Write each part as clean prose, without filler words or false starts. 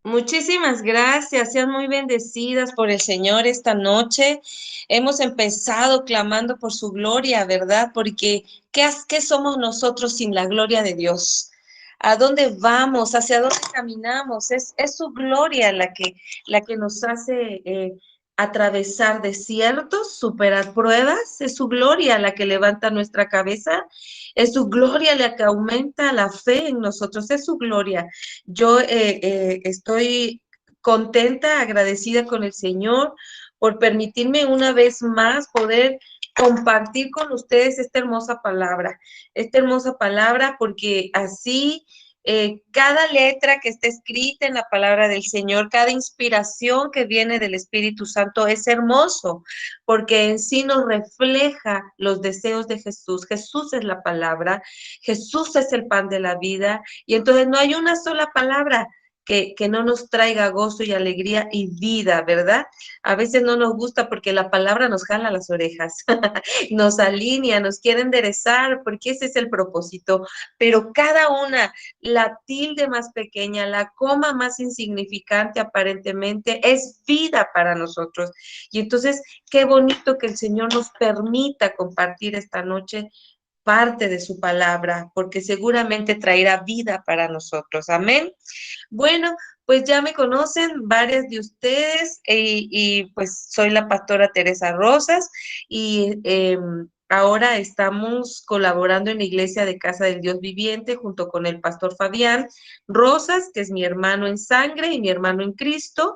Muchísimas gracias, sean muy bendecidas por el Señor esta noche. Hemos empezado clamando por su gloria, ¿verdad? Porque ¿qué somos nosotros sin la gloria de Dios? ¿A dónde vamos? ¿Hacia dónde caminamos? Es su gloria la que nos hace atravesar desiertos, superar pruebas. Es su gloria la que levanta nuestra cabeza. Es su gloria la que aumenta la fe en nosotros. Es su gloria. Yo estoy contenta, agradecida con el Señor por permitirme una vez más poder compartir con ustedes esta hermosa palabra, porque así cada letra que está escrita en la palabra del Señor, cada inspiración que viene del Espíritu Santo es hermoso, porque en sí nos refleja los deseos de Jesús. Jesús es la palabra, Jesús es el pan de la vida, y entonces no hay una sola palabra que no nos traiga gozo y alegría y vida, ¿verdad? A veces no nos gusta porque la palabra nos jala las orejas, nos alinea, nos quiere enderezar, porque ese es el propósito. Pero cada una, la tilde más pequeña, la coma más insignificante aparentemente, es vida para nosotros. Y entonces, qué bonito que el Señor nos permita compartir esta noche parte de su palabra, porque seguramente traerá vida para nosotros. Amén. Bueno, pues ya me conocen varias de ustedes pues soy la pastora Teresa Rosas y ahora estamos colaborando en la Iglesia de Casa del Dios Viviente junto con el pastor Fabián Rosas, que es mi hermano en sangre y mi hermano en Cristo.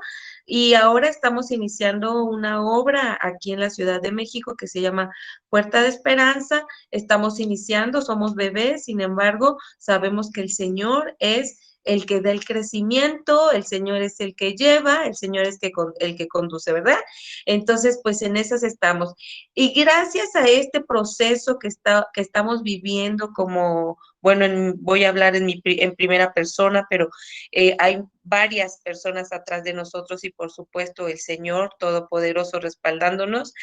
Y ahora estamos iniciando una obra aquí en la Ciudad de México que se llama Puerta de Esperanza. Estamos iniciando, somos bebés, sin embargo, sabemos que el Señor es el que da el crecimiento, el Señor es el que lleva, el Señor es el que conduce, ¿verdad? Entonces, pues en esas estamos. Y gracias a este proceso que estamos viviendo como, bueno, voy a hablar en primera persona, pero hay varias personas atrás de nosotros y por supuesto el Señor Todopoderoso respaldándonos.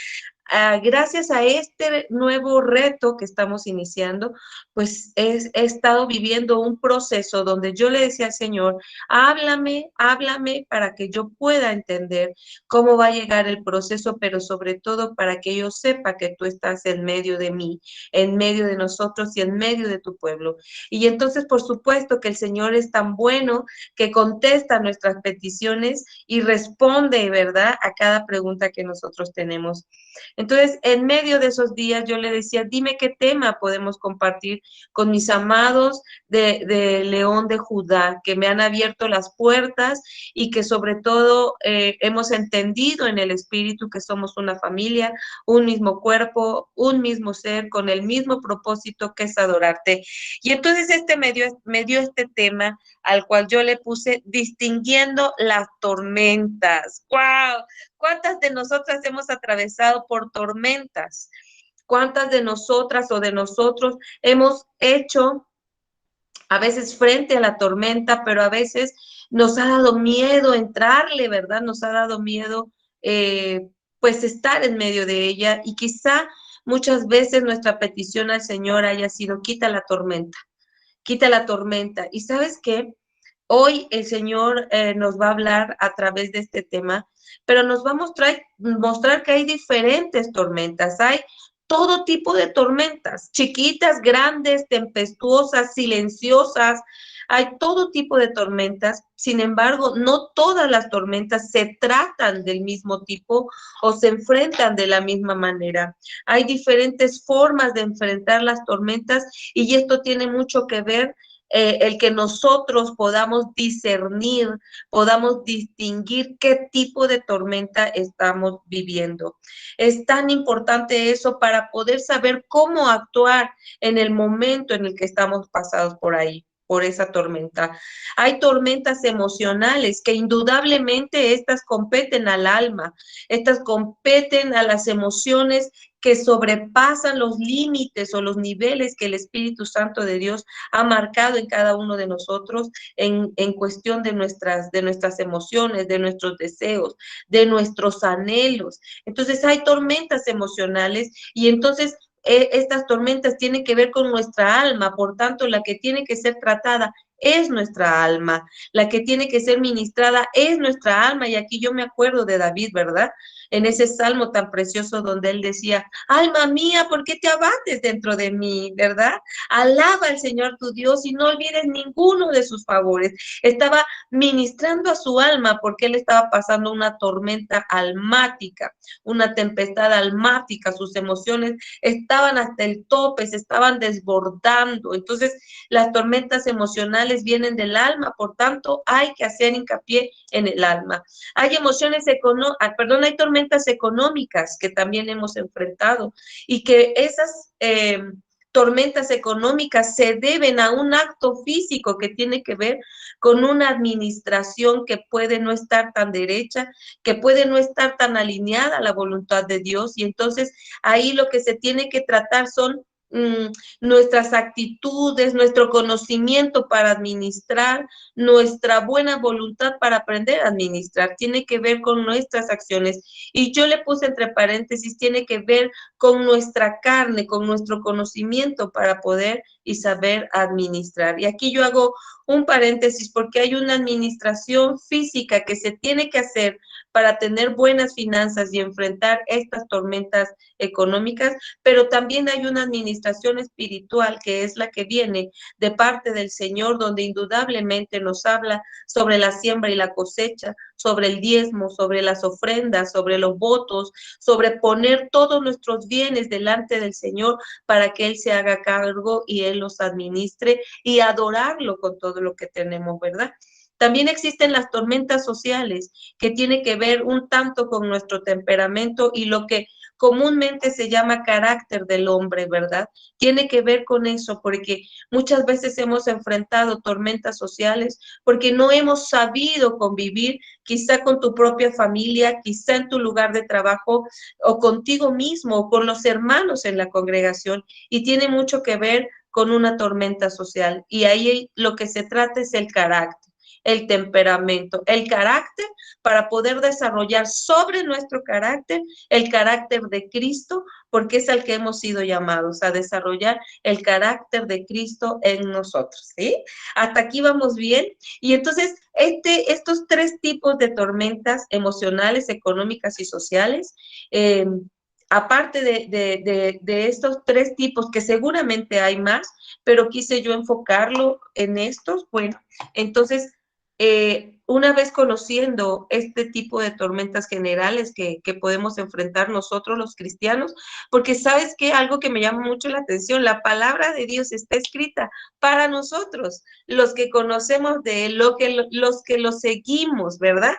Gracias a este nuevo reto que estamos iniciando, pues he estado viviendo un proceso donde yo le decía al Señor, háblame para que yo pueda entender cómo va a llegar el proceso, pero sobre todo para que yo sepa que tú estás en medio de mí, en medio de nosotros y en medio de tu pueblo. Y entonces, por supuesto que el Señor es tan bueno que contesta nuestras peticiones y responde, ¿verdad?, a cada pregunta que nosotros tenemos. Entonces, en medio de esos días yo le decía, dime qué tema podemos compartir con mis amados de León de Judá, que me han abierto las puertas y que sobre todo hemos entendido en el Espíritu que somos una familia, un mismo cuerpo, un mismo ser, con el mismo propósito que es adorarte. Y entonces me dio este tema al cual yo le puse distinguiendo las tormentas. ¡Wow! ¿Cuántas de nosotras hemos atravesado por tormentas? ¿Cuántas de nosotras o de nosotros hemos hecho a veces frente a la tormenta, pero a veces nos ha dado miedo entrarle, ¿verdad? Nos ha dado miedo pues estar en medio de ella y quizá muchas veces nuestra petición al Señor haya sido quita la tormenta, quita la tormenta. ¿Y sabes qué? Hoy el Señor nos va a hablar a través de este tema, pero nos va a mostrar que hay diferentes tormentas, hay todo tipo de tormentas, chiquitas, grandes, tempestuosas, silenciosas, hay todo tipo de tormentas. Sin embargo, no todas las tormentas se tratan del mismo tipo o se enfrentan de la misma manera. Hay diferentes formas de enfrentar las tormentas y esto tiene mucho que ver el que nosotros podamos discernir, podamos distinguir qué tipo de tormenta estamos viviendo. Es tan importante eso para poder saber cómo actuar en el momento en el que estamos pasados por ahí, por esa tormenta. Hay tormentas emocionales que indudablemente estas competen al alma, estas competen a las emociones que sobrepasan los límites o los niveles que el Espíritu Santo de Dios ha marcado en cada uno de nosotros en cuestión de nuestras emociones, de nuestros deseos, de nuestros anhelos. Entonces hay tormentas emocionales y entonces estas tormentas tienen que ver con nuestra alma, por tanto la que tiene que ser tratada es nuestra alma, la que tiene que ser ministrada es nuestra alma. Y aquí yo me acuerdo de David, ¿verdad? En ese salmo tan precioso donde él decía, alma mía, ¿por qué te abates dentro de mí? ¿Verdad? Alaba al Señor tu Dios y no olvides ninguno de sus favores. Estaba ministrando a su alma porque él estaba pasando una tormenta almática, una tempestad almática, sus emociones estaban hasta el tope, se estaban desbordando. Entonces, las tormentas emocionales vienen del alma, por tanto, hay que hacer hincapié en el alma. Hay hay tormentas económicas que también hemos enfrentado y que esas tormentas económicas se deben a un acto físico que tiene que ver con una administración que puede no estar tan derecha, que puede no estar tan alineada a la voluntad de Dios. Y entonces ahí lo que se tiene que tratar son nuestras actitudes, nuestro conocimiento para administrar, nuestra buena voluntad para aprender a administrar. Tiene que ver con nuestras acciones. Y yo le puse entre paréntesis, tiene que ver con nuestra carne, con nuestro conocimiento para poder y saber administrar. Y aquí yo hago un paréntesis porque hay una administración física que se tiene que hacer para tener buenas finanzas y enfrentar estas tormentas económicas, pero también hay una administración espiritual que es la que viene de parte del Señor, donde indudablemente nos habla sobre la siembra y la cosecha, sobre el diezmo, sobre las ofrendas, sobre los votos, sobre poner todos nuestros bienes delante del Señor para que Él se haga cargo y Él los administre y adorarlo con todo lo que tenemos, ¿verdad? También existen las tormentas sociales que tiene que ver un tanto con nuestro temperamento y lo que comúnmente se llama carácter del hombre, ¿verdad? Tiene que ver con eso, porque muchas veces hemos enfrentado tormentas sociales porque no hemos sabido convivir quizá con tu propia familia, quizá en tu lugar de trabajo o contigo mismo o con los hermanos en la congregación y tiene mucho que ver con una tormenta social. Y ahí lo que se trata es el carácter, el temperamento, el carácter para poder desarrollar sobre nuestro carácter el carácter de Cristo, porque es al que hemos sido llamados a desarrollar el carácter de Cristo en nosotros, ¿sí? Hasta aquí vamos bien. Y entonces, estos tres tipos de tormentas emocionales, económicas y sociales, aparte de estos tres tipos, que seguramente hay más, pero quise yo enfocarlo en estos, bueno, entonces una vez conociendo este tipo de tormentas generales que podemos enfrentar nosotros los cristianos, porque sabes que algo que me llama mucho la atención, la palabra de Dios está escrita para nosotros, los que conocemos de él, los que lo seguimos, ¿verdad?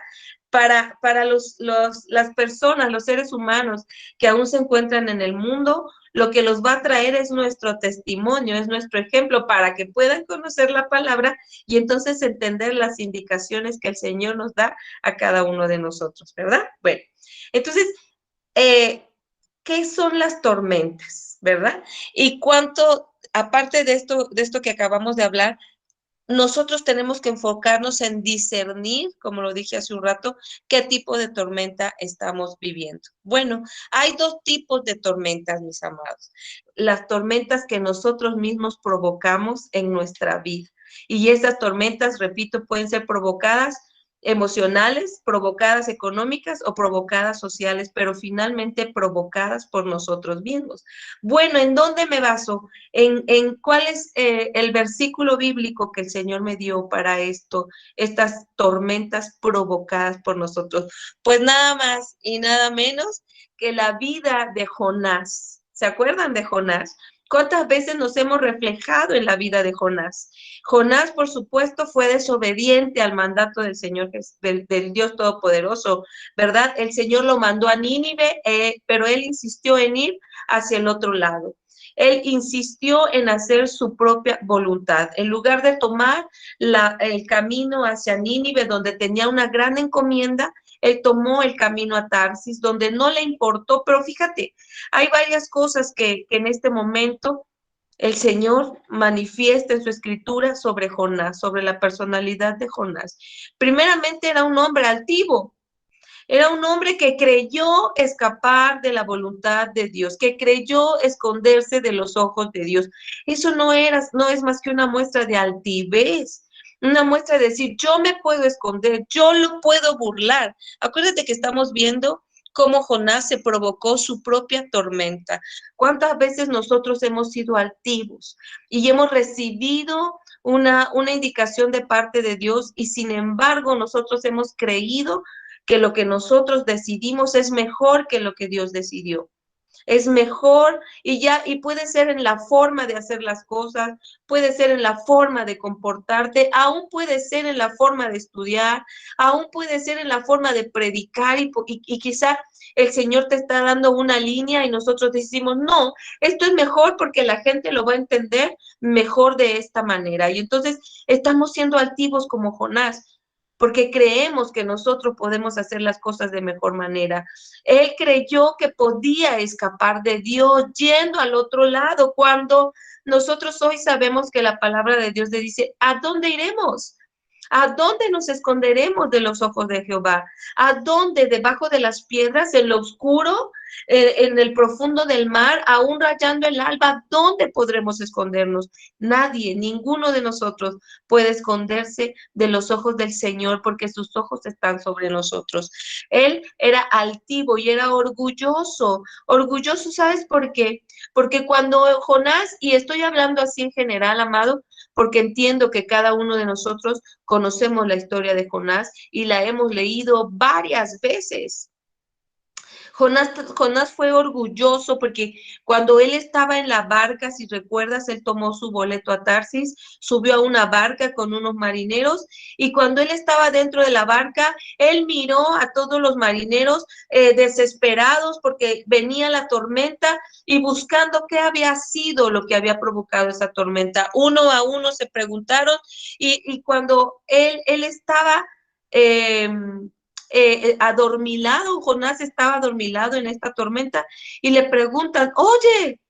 Para las personas, los seres humanos que aún se encuentran en el mundo, lo que los va a traer es nuestro testimonio, es nuestro ejemplo para que puedan conocer la palabra y entonces entender las indicaciones que el Señor nos da a cada uno de nosotros, ¿verdad? Bueno, entonces, ¿qué son las tormentas, verdad? Y cuánto, aparte de esto que acabamos de hablar, nosotros tenemos que enfocarnos en discernir, como lo dije hace un rato, qué tipo de tormenta estamos viviendo. Bueno, hay dos tipos de tormentas, mis amados. Las tormentas que nosotros mismos provocamos en nuestra vida. Y esas tormentas, repito, pueden ser provocadas emocionales, provocadas económicas o provocadas sociales, pero finalmente provocadas por nosotros mismos. Bueno, ¿en dónde me baso? ¿En cuál es el versículo bíblico que el Señor me dio para esto, estas tormentas provocadas por nosotros? Pues nada más y nada menos que la vida de Jonás. ¿Se acuerdan de Jonás? ¿Cuántas veces nos hemos reflejado en la vida de Jonás? Jonás, por supuesto, fue desobediente al mandato del Señor, del Dios Todopoderoso, ¿verdad? El Señor lo mandó a Nínive, pero él insistió en ir hacia el otro lado. Él insistió en hacer su propia voluntad. En lugar de tomar el camino hacia Nínive, donde tenía una gran encomienda, él tomó el camino a Tarsis, donde no le importó, pero fíjate, hay varias cosas que en este momento el Señor manifiesta en su escritura sobre Jonás, sobre la personalidad de Jonás. Primeramente era un hombre altivo, era un hombre que creyó escapar de la voluntad de Dios, que creyó esconderse de los ojos de Dios. Eso no es más que una muestra de altivez. una muestra de decir, yo me puedo esconder, yo lo puedo burlar. Acuérdate que estamos viendo cómo Jonás se provocó su propia tormenta. ¿Cuántas veces nosotros hemos sido altivos y hemos recibido una indicación de parte de Dios y sin embargo nosotros hemos creído que lo que nosotros decidimos es mejor que lo que Dios decidió? Es mejor y ya, y puede ser en la forma de hacer las cosas, puede ser en la forma de comportarte, aún puede ser en la forma de estudiar, aún puede ser en la forma de predicar y quizá el Señor te está dando una línea y nosotros decimos, no, esto es mejor porque la gente lo va a entender mejor de esta manera. Y entonces estamos siendo altivos como Jonás, porque creemos que nosotros podemos hacer las cosas de mejor manera. Él creyó que podía escapar de Dios yendo al otro lado, cuando nosotros hoy sabemos que la palabra de Dios le dice, ¿a dónde iremos? ¿A dónde nos esconderemos de los ojos de Jehová? ¿A dónde? Debajo de las piedras, en lo oscuro, en el profundo del mar, aún rayando el alba, ¿dónde podremos escondernos? Nadie, ninguno de nosotros puede esconderse de los ojos del Señor porque sus ojos están sobre nosotros. Él era altivo y era orgulloso. Orgulloso, ¿sabes por qué? Porque cuando Jonás, y estoy hablando así en general, amado, porque entiendo que cada uno de nosotros conocemos la historia de Jonás y la hemos leído varias veces. Jonás fue orgulloso porque cuando él estaba en la barca, si recuerdas, él tomó su boleto a Tarsis, subió a una barca con unos marineros y cuando él estaba dentro de la barca, él miró a todos los marineros desesperados porque venía la tormenta y buscando qué había sido lo que había provocado esa tormenta. Uno a uno se preguntaron y cuando él estaba... Eh, adormilado, Jonás estaba adormilado en esta tormenta y le preguntan, oye,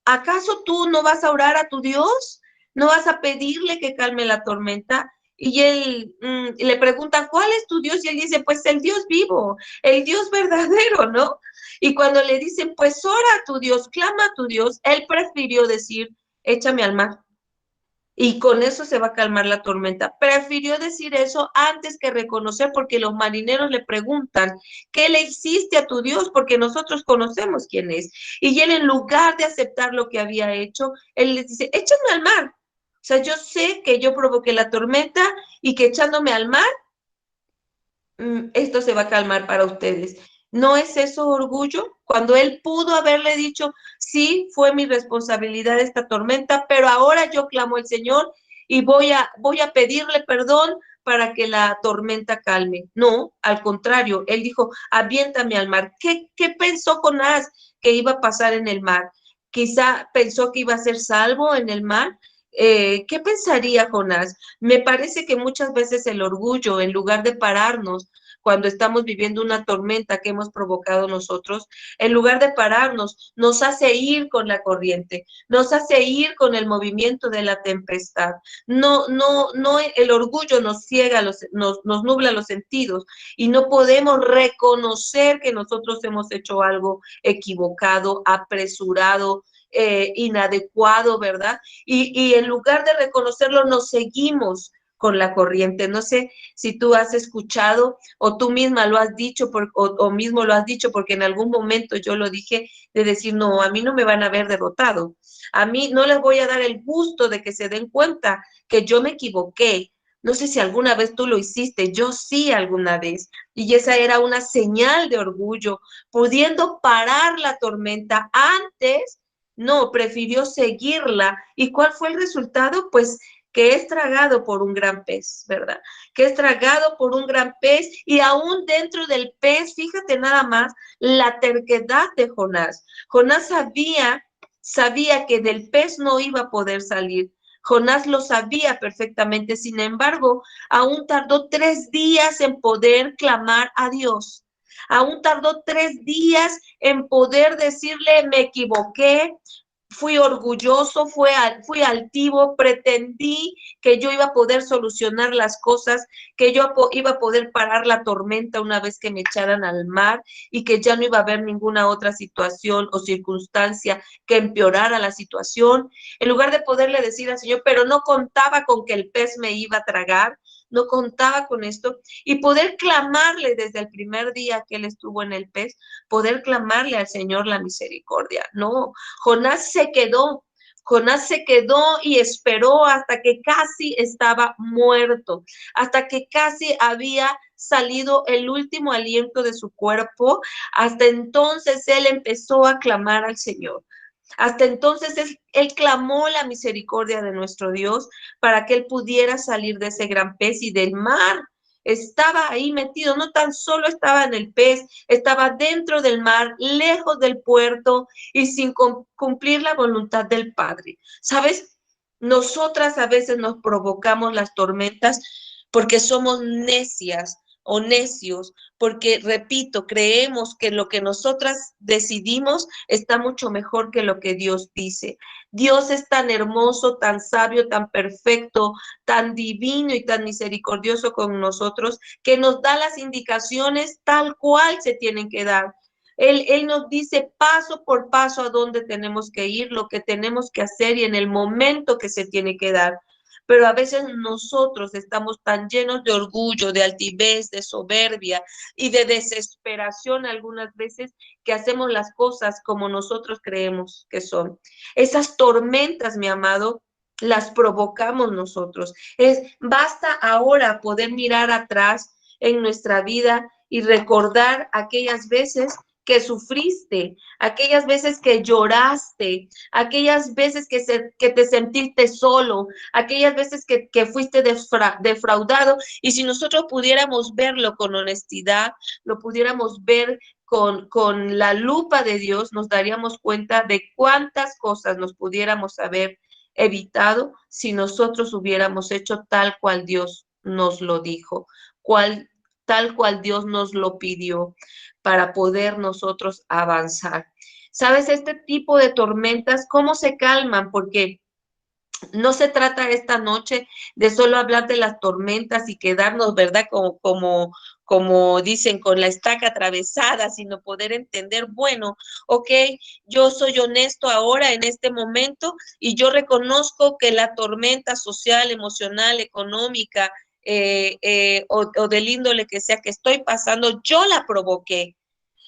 ¿acaso tú no vas a orar a tu Dios? ¿No vas a pedirle que calme la tormenta? Y él le pregunta, ¿cuál es tu Dios? Y él dice, pues el Dios vivo, el Dios verdadero, ¿no? Y cuando le dicen, pues ora a tu Dios, clama a tu Dios, él prefirió decir, échame al mar y con eso se va a calmar la tormenta. Prefirió decir eso antes que reconocer, porque los marineros le preguntan, ¿qué le hiciste a tu Dios? Porque nosotros conocemos quién es. Y él, en lugar de aceptar lo que había hecho, él les dice, échame al mar. O sea, yo sé que yo provoqué la tormenta y que echándome al mar, esto se va a calmar para ustedes. ¿No es eso orgullo? Cuando él pudo haberle dicho, sí, fue mi responsabilidad esta tormenta, pero ahora yo clamo al Señor y voy a pedirle perdón para que la tormenta calme. No, al contrario, él dijo, aviéntame al mar. ¿Qué pensó Jonás que iba a pasar en el mar? Quizá pensó que iba a ser salvo en el mar. ¿Qué pensaría Jonás? Me parece que muchas veces el orgullo, en lugar de pararnos cuando estamos viviendo una tormenta que hemos provocado nosotros, en lugar de pararnos, nos hace ir con la corriente, nos hace ir con el movimiento de la tempestad. No, el orgullo nos ciega, nos nubla los sentidos y no podemos reconocer que nosotros hemos hecho algo equivocado, apresurado, inadecuado, ¿verdad? Y en lugar de reconocerlo, nos seguimos con la corriente. No sé si tú has escuchado o tú misma lo has dicho o mismo lo has dicho porque en algún momento yo lo dije de decir, no, a mí no me van a ver derrotado. A mí no les voy a dar el gusto de que se den cuenta que yo me equivoqué. No sé si alguna vez tú lo hiciste, yo sí alguna vez. Y esa era una señal de orgullo, pudiendo parar la tormenta antes. No, prefirió seguirla. ¿Y cuál fue el resultado? Pues que es tragado por un gran pez, ¿verdad? Que es tragado por un gran pez y aún dentro del pez, fíjate nada más, la terquedad de Jonás. Jonás sabía que del pez no iba a poder salir. Jonás lo sabía perfectamente, sin embargo, aún tardó 3 días en poder clamar a Dios. Aún tardó 3 días en poder decirle, me equivoqué, fui orgulloso, fui altivo, pretendí que yo iba a poder solucionar las cosas, que yo iba a poder parar la tormenta una vez que me echaran al mar y que ya no iba a haber ninguna otra situación o circunstancia que empeorara la situación. En lugar de poderle decir al Señor, pero no contaba con que el pez me iba a tragar, no contaba con esto, y poder clamarle desde el primer día que él estuvo en el pez, poder clamarle al Señor la misericordia. No, Jonás se quedó, Jonás se quedó y esperó hasta que casi estaba muerto, hasta que casi había salido el último aliento de su cuerpo. Hasta entonces él empezó a clamar al Señor. Hasta entonces él clamó la misericordia de nuestro Dios para que él pudiera salir de ese gran pez y del mar. Estaba ahí metido, no tan solo estaba en el pez, estaba dentro del mar, lejos del puerto y sin cumplir la voluntad del Padre. ¿Sabes? Nosotras a veces nos provocamos las tormentas porque somos necias o necios, porque, repito, creemos que lo que nosotras decidimos está mucho mejor que lo que Dios dice. Dios es tan hermoso, tan sabio, tan perfecto, tan divino y tan misericordioso con nosotros, que nos da las indicaciones tal cual se tienen que dar. Él nos dice paso por paso a dónde tenemos que ir, lo que tenemos que hacer y en el momento que se tiene que dar. Pero a veces nosotros estamos tan llenos de orgullo, de altivez, de soberbia y de desesperación algunas veces que hacemos las cosas como nosotros creemos que son. Esas tormentas, mi amado, las provocamos nosotros. Basta ahora poder mirar atrás en nuestra vida y recordar aquellas veces que sufriste, aquellas veces que lloraste, aquellas veces que te sentiste solo, aquellas veces que fuiste defraudado. Y si nosotros pudiéramos verlo con honestidad, lo pudiéramos ver con la lupa de Dios, nos daríamos cuenta de cuántas cosas nos pudiéramos haber evitado si nosotros hubiéramos hecho tal cual Dios nos lo dijo, tal cual Dios nos lo pidió para poder nosotros avanzar. ¿Sabes? Este tipo de tormentas, ¿cómo se calman? Porque no se trata esta noche de solo hablar de las tormentas y quedarnos, ¿verdad? Como dicen, con la estaca atravesada, sino poder entender, bueno, ok, yo soy honesto ahora en este momento y yo reconozco que la tormenta social, emocional, económica o del índole que sea que estoy pasando, yo la provoqué.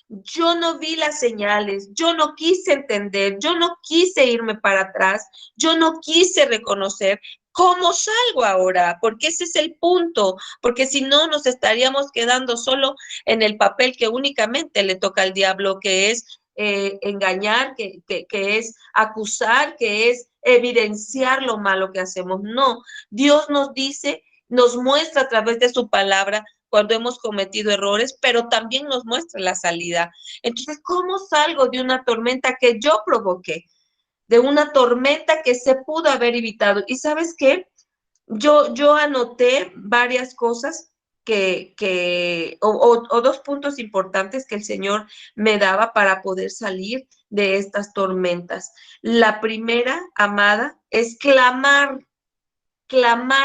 Yo no vi las señales, yo no quise entender, yo no quise irme para atrás, yo no quise reconocer. ¿Cómo salgo ahora? Porque ese es el punto, porque si no nos estaríamos quedando solo en el papel que únicamente le toca al diablo, que es engañar, que es acusar, que es evidenciar lo malo que hacemos. No, Dios nos dice, nos muestra a través de su palabra cuando hemos cometido errores, pero también nos muestra la salida. Entonces, ¿cómo salgo de una tormenta que yo provoqué? De una tormenta que se pudo haber evitado. ¿Y sabes qué? Yo anoté varias cosas o dos puntos importantes que el Señor me daba para poder salir de estas tormentas. La primera, amada, es clamar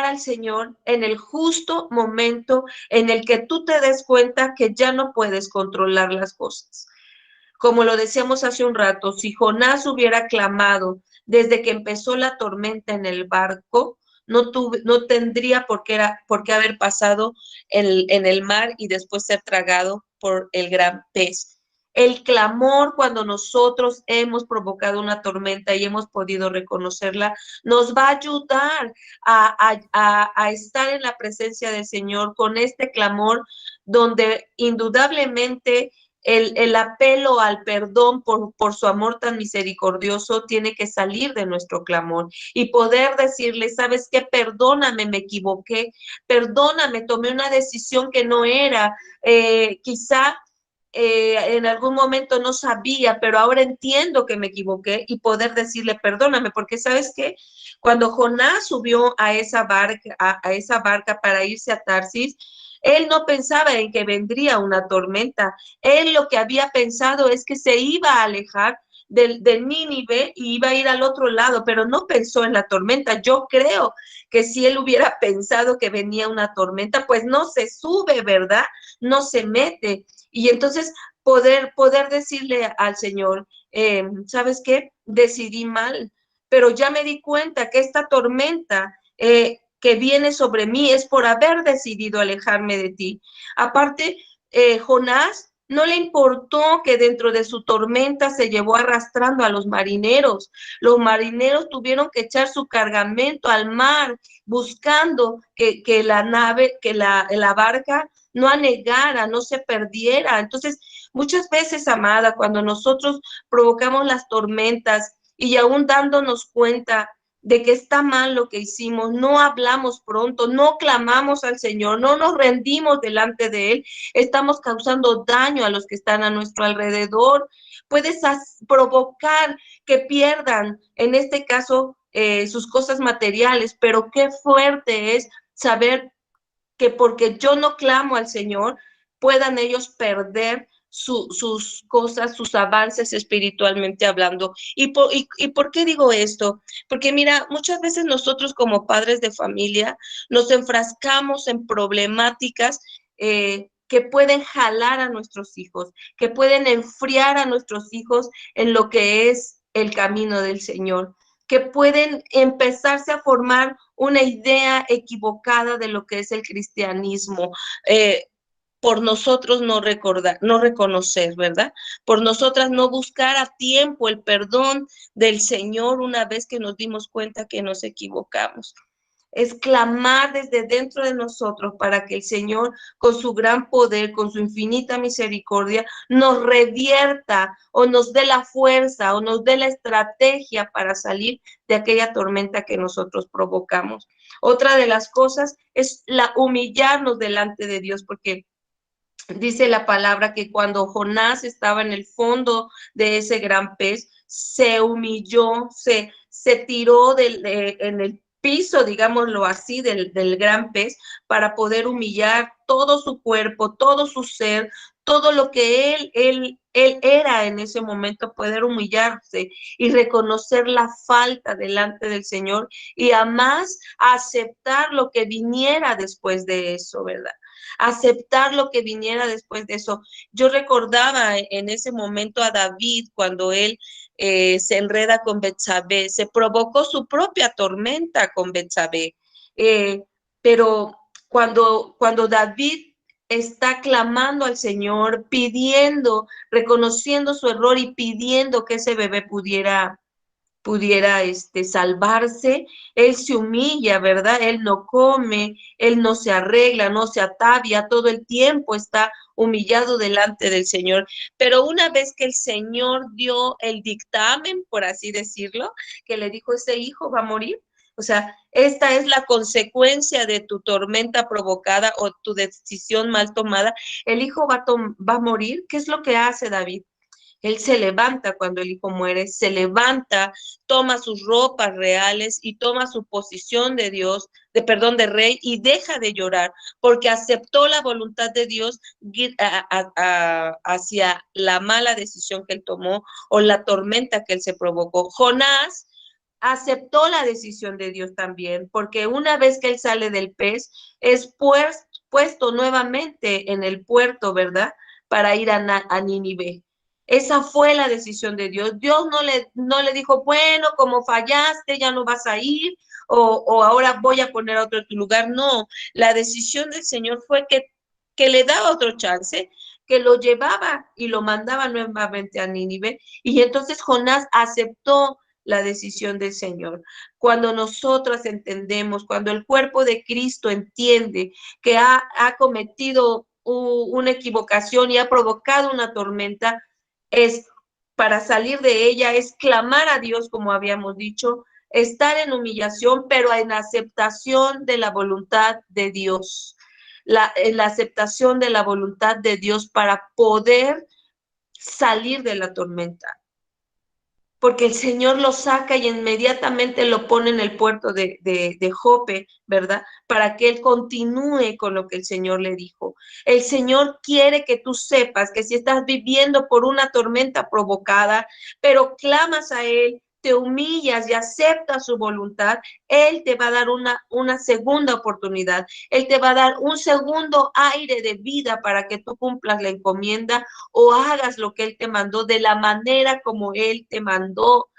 al Señor en el justo momento en el que tú te des cuenta que ya no puedes controlar las cosas. Como lo decíamos hace un rato, si Jonás hubiera clamado desde que empezó la tormenta en el barco, no tendría por qué haber pasado en el mar y después ser tragado por el gran pez. El clamor cuando nosotros hemos provocado una tormenta y hemos podido reconocerla, nos va a ayudar a estar en la presencia del Señor con este clamor donde indudablemente el apelo al perdón por su amor tan misericordioso tiene que salir de nuestro clamor y poder decirle, ¿sabes qué? Perdóname, me equivoqué, perdóname, tomé una decisión que no era, quizá en algún momento no sabía, pero ahora entiendo que me equivoqué y poder decirle, perdóname, porque ¿sabes qué? Cuando Jonás subió a esa barca para irse a Tarsis, él no pensaba en que vendría una tormenta. Él lo que había pensado es que se iba a alejar de Nínive y iba a ir al otro lado, pero no pensó en la tormenta. Yo creo que si él hubiera pensado que venía una tormenta, pues no se sube, ¿verdad? No se mete. Y entonces poder decirle al Señor, ¿sabes qué? Decidí mal, pero ya me di cuenta que esta tormenta que viene sobre mí es por haber decidido alejarme de ti. Aparte, Jonás no le importó que dentro de su tormenta se llevó arrastrando a los marineros. Los marineros tuvieron que echar su cargamento al mar buscando que la nave, que la barca no anegara, no se perdiera. Entonces, muchas veces, amada, cuando nosotros provocamos las tormentas y aún dándonos cuenta de que está mal lo que hicimos, no hablamos pronto, no clamamos al Señor, no nos rendimos delante de Él, estamos causando daño a los que están a nuestro alrededor. Puedes provocar que pierdan, en este caso, sus cosas materiales, pero qué fuerte es saber que porque yo no clamo al Señor, puedan ellos perder sus cosas, sus avances espiritualmente hablando. ¿Y por qué digo esto? Porque mira, muchas veces nosotros como padres de familia nos enfrascamos en problemáticas que pueden jalar a nuestros hijos, que pueden enfriar a nuestros hijos en lo que es el camino del Señor, que pueden empezarse a formar una idea equivocada de lo que es el cristianismo. Por nosotros no recordar, no reconocer, ¿verdad? Por nosotras no buscar a tiempo el perdón del Señor una vez que nos dimos cuenta que nos equivocamos. Es clamar desde dentro de nosotros para que el Señor, con su gran poder, con su infinita misericordia, nos revierta o nos dé la fuerza o nos dé la estrategia para salir de aquella tormenta que nosotros provocamos. Otra de las cosas es humillarnos delante de Dios, porque dice la palabra que cuando Jonás estaba en el fondo de ese gran pez, se humilló, se tiró en el piso, digámoslo así, del gran pez, para poder humillar todo su cuerpo, todo su ser, todo lo que él era en ese momento, poder humillarse y reconocer la falta delante del Señor y además aceptar lo que viniera después de eso, ¿verdad? Aceptar lo que viniera después de eso. Yo recordaba en ese momento a David cuando él se enreda con Betsabé, se provocó su propia tormenta con Betsabé, pero cuando David está clamando al Señor, pidiendo, reconociendo su error y pidiendo que ese bebé pudiera salvarse, él se humilla, ¿verdad? Él no come, él no se arregla, no se atavia, todo el tiempo está humillado delante del Señor. Pero una vez que el Señor dio el dictamen, por así decirlo, que le dijo, ese hijo va a morir, o sea, esta es la consecuencia de tu tormenta provocada o tu decisión mal tomada, el hijo va a morir. ¿Qué es lo que hace David? Él se levanta cuando el hijo muere, se levanta, toma sus ropas reales y toma su posición de Dios, perdón, de rey, y deja de llorar, porque aceptó la voluntad de Dios hacia la mala decisión que él tomó o la tormenta que él se provocó. Jonás aceptó la decisión de Dios también, porque una vez que él sale del pez, es puesto nuevamente en el puerto, ¿verdad? Para ir a Nínive. Esa fue la decisión de Dios. Dios no le dijo, bueno, como fallaste, ya no vas a ir, o ahora voy a poner a otro en tu lugar. No, la decisión del Señor fue que le daba otro chance, que lo llevaba y lo mandaba nuevamente a Nínive. Y entonces Jonás aceptó la decisión del Señor. Cuando nosotras entendemos, cuando el cuerpo de Cristo entiende que ha cometido una equivocación y ha provocado una tormenta, es para salir de ella, es clamar a Dios, como habíamos dicho, estar en humillación, pero en aceptación de la voluntad de Dios, en la aceptación de la voluntad de Dios para poder salir de la tormenta. porque el Señor lo saca y inmediatamente lo pone en el puerto de Jope, ¿verdad? Para que él continúe con lo que el Señor le dijo. El Señor quiere que tú sepas que si estás viviendo por una tormenta provocada, pero clamas a Él, te humillas y aceptas su voluntad, Él te va a dar una segunda oportunidad. Él te va a dar un segundo aire de vida para que tú cumplas la encomienda o hagas lo que Él te mandó de la manera como Él te mandó,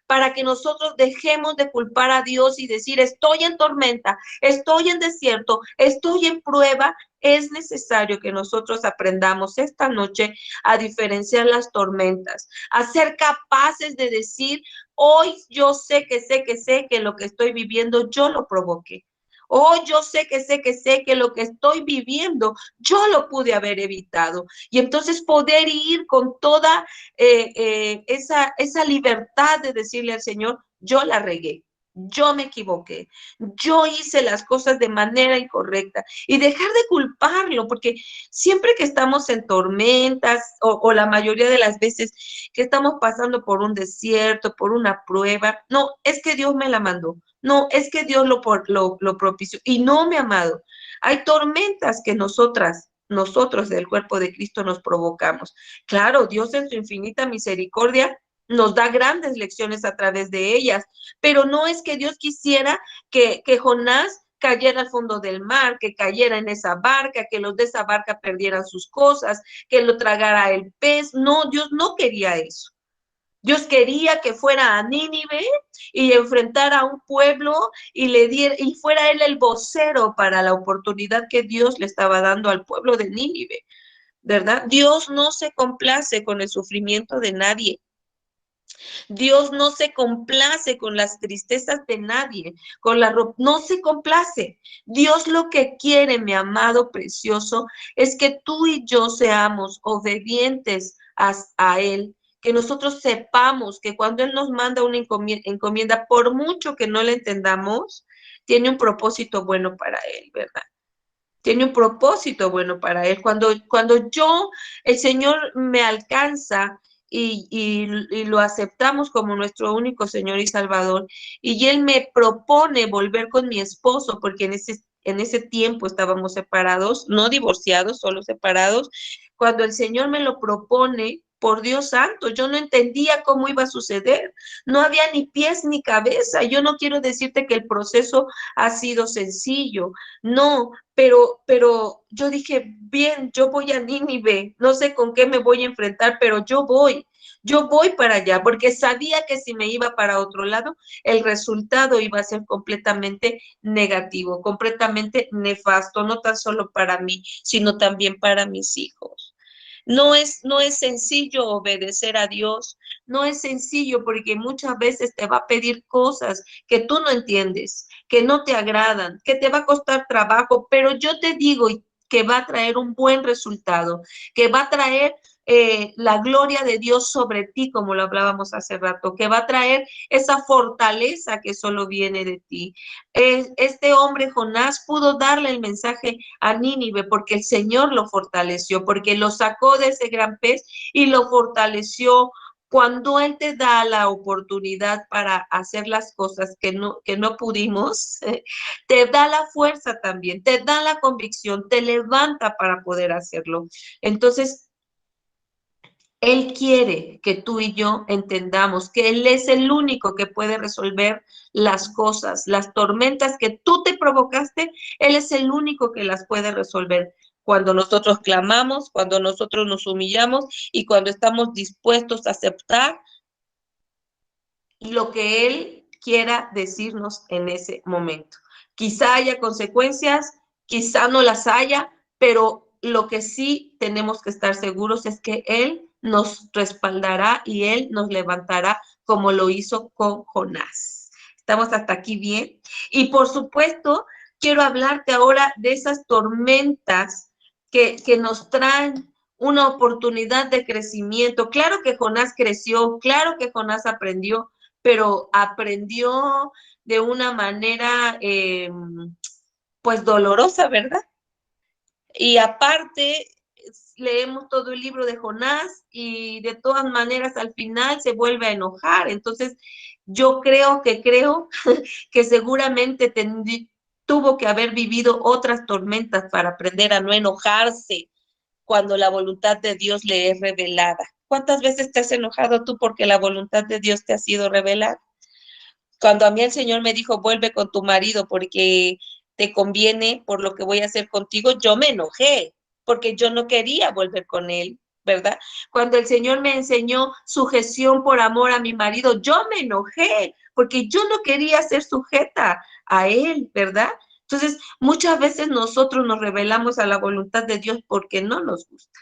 para que nosotros dejemos de culpar a Dios y decir, estoy en tormenta, estoy en desierto, estoy en prueba. Es necesario que nosotros aprendamos esta noche a diferenciar las tormentas, a ser capaces de decir, hoy yo sé que lo que estoy viviendo yo lo provoqué. Hoy yo sé que lo que estoy viviendo yo lo pude haber evitado. Y entonces poder ir con toda esa libertad de decirle al Señor, yo la regué, yo me equivoqué, yo hice las cosas de manera incorrecta y dejar de culparlo, porque siempre que estamos en tormentas o la mayoría de las veces que estamos pasando por un desierto, por una prueba, no, es que Dios me la mandó, no, es que Dios lo propició y no, mi amado, hay tormentas que nosotros del cuerpo de Cristo nos provocamos. Claro, Dios en su infinita misericordia nos da grandes lecciones a través de ellas, pero no es que Dios quisiera que Jonás cayera al fondo del mar, que cayera en esa barca, que los de esa barca perdieran sus cosas, que lo tragara el pez. No, Dios no quería eso. Dios quería que fuera a Nínive y enfrentara a un pueblo y le diera, y fuera él el vocero para la oportunidad que Dios le estaba dando al pueblo de Nínive, ¿verdad? Dios no se complace con el sufrimiento de nadie. Dios no se complace con las tristezas de nadie, no se complace. Dios lo que quiere, mi amado precioso, es que tú y yo seamos obedientes a Él, que nosotros sepamos que cuando Él nos manda una encomienda, por mucho que no le entendamos, tiene un propósito bueno para Él, ¿verdad? Tiene un propósito bueno para él. Cuando el Señor me alcanza y lo aceptamos como nuestro único Señor y Salvador, y Él me propone volver con mi esposo, porque en ese tiempo estábamos separados, no divorciados, solo separados, cuando el Señor me lo propone, por Dios santo, yo no entendía cómo iba a suceder, no había ni pies ni cabeza. Yo no quiero decirte que el proceso ha sido sencillo, no, pero yo dije, bien, yo voy a Nínive, no sé con qué me voy a enfrentar, pero yo voy para allá, porque sabía que si me iba para otro lado, el resultado iba a ser completamente negativo, completamente nefasto, no tan solo para mí, sino también para mis hijos. No es sencillo obedecer a Dios, no es sencillo porque muchas veces te va a pedir cosas que tú no entiendes, que no te agradan, que te va a costar trabajo, pero yo te digo que va a traer un buen resultado, que va a traer la gloria de Dios sobre ti, como lo hablábamos hace rato, que va a traer esa fortaleza que solo viene de ti. Este hombre Jonás pudo darle el mensaje a Nínive porque el Señor lo fortaleció, porque lo sacó de ese gran pez y lo fortaleció. Cuando Él te da la oportunidad para hacer las cosas que no pudimos, te da la fuerza también, te da la convicción, te levanta para poder hacerlo. Entonces, Él quiere que tú y yo entendamos que Él es el único que puede resolver las cosas, las tormentas que tú te provocaste, Él es el único que las puede resolver. Cuando nosotros clamamos, cuando nosotros nos humillamos y cuando estamos dispuestos a aceptar lo que Él quiera decirnos en ese momento. Quizá haya consecuencias, quizá no las haya, pero lo que sí tenemos que estar seguros es que Él nos respaldará y Él nos levantará como lo hizo con Jonás. ¿Estamos hasta aquí bien? Y por supuesto, quiero hablarte ahora de esas tormentas que nos traen una oportunidad de crecimiento. Claro que Jonás creció, claro que Jonás aprendió, pero aprendió de una manera, pues dolorosa, ¿verdad? Y aparte, leemos todo el libro de Jonás y de todas maneras al final se vuelve a enojar. Entonces, yo creo que seguramente tuvo que haber vivido otras tormentas para aprender a no enojarse cuando la voluntad de Dios le es revelada. ¿Cuántas veces te has enojado tú porque la voluntad de Dios te ha sido revelada? Cuando a mí el Señor me dijo, vuelve con tu marido porque te conviene por lo que voy a hacer contigo, yo me enojé porque yo no quería volver con él, ¿verdad? Cuando el Señor me enseñó sujeción por amor a mi marido, yo me enojé porque yo no quería ser sujeta a él, ¿verdad? Entonces, muchas veces nosotros nos rebelamos a la voluntad de Dios porque no nos gusta.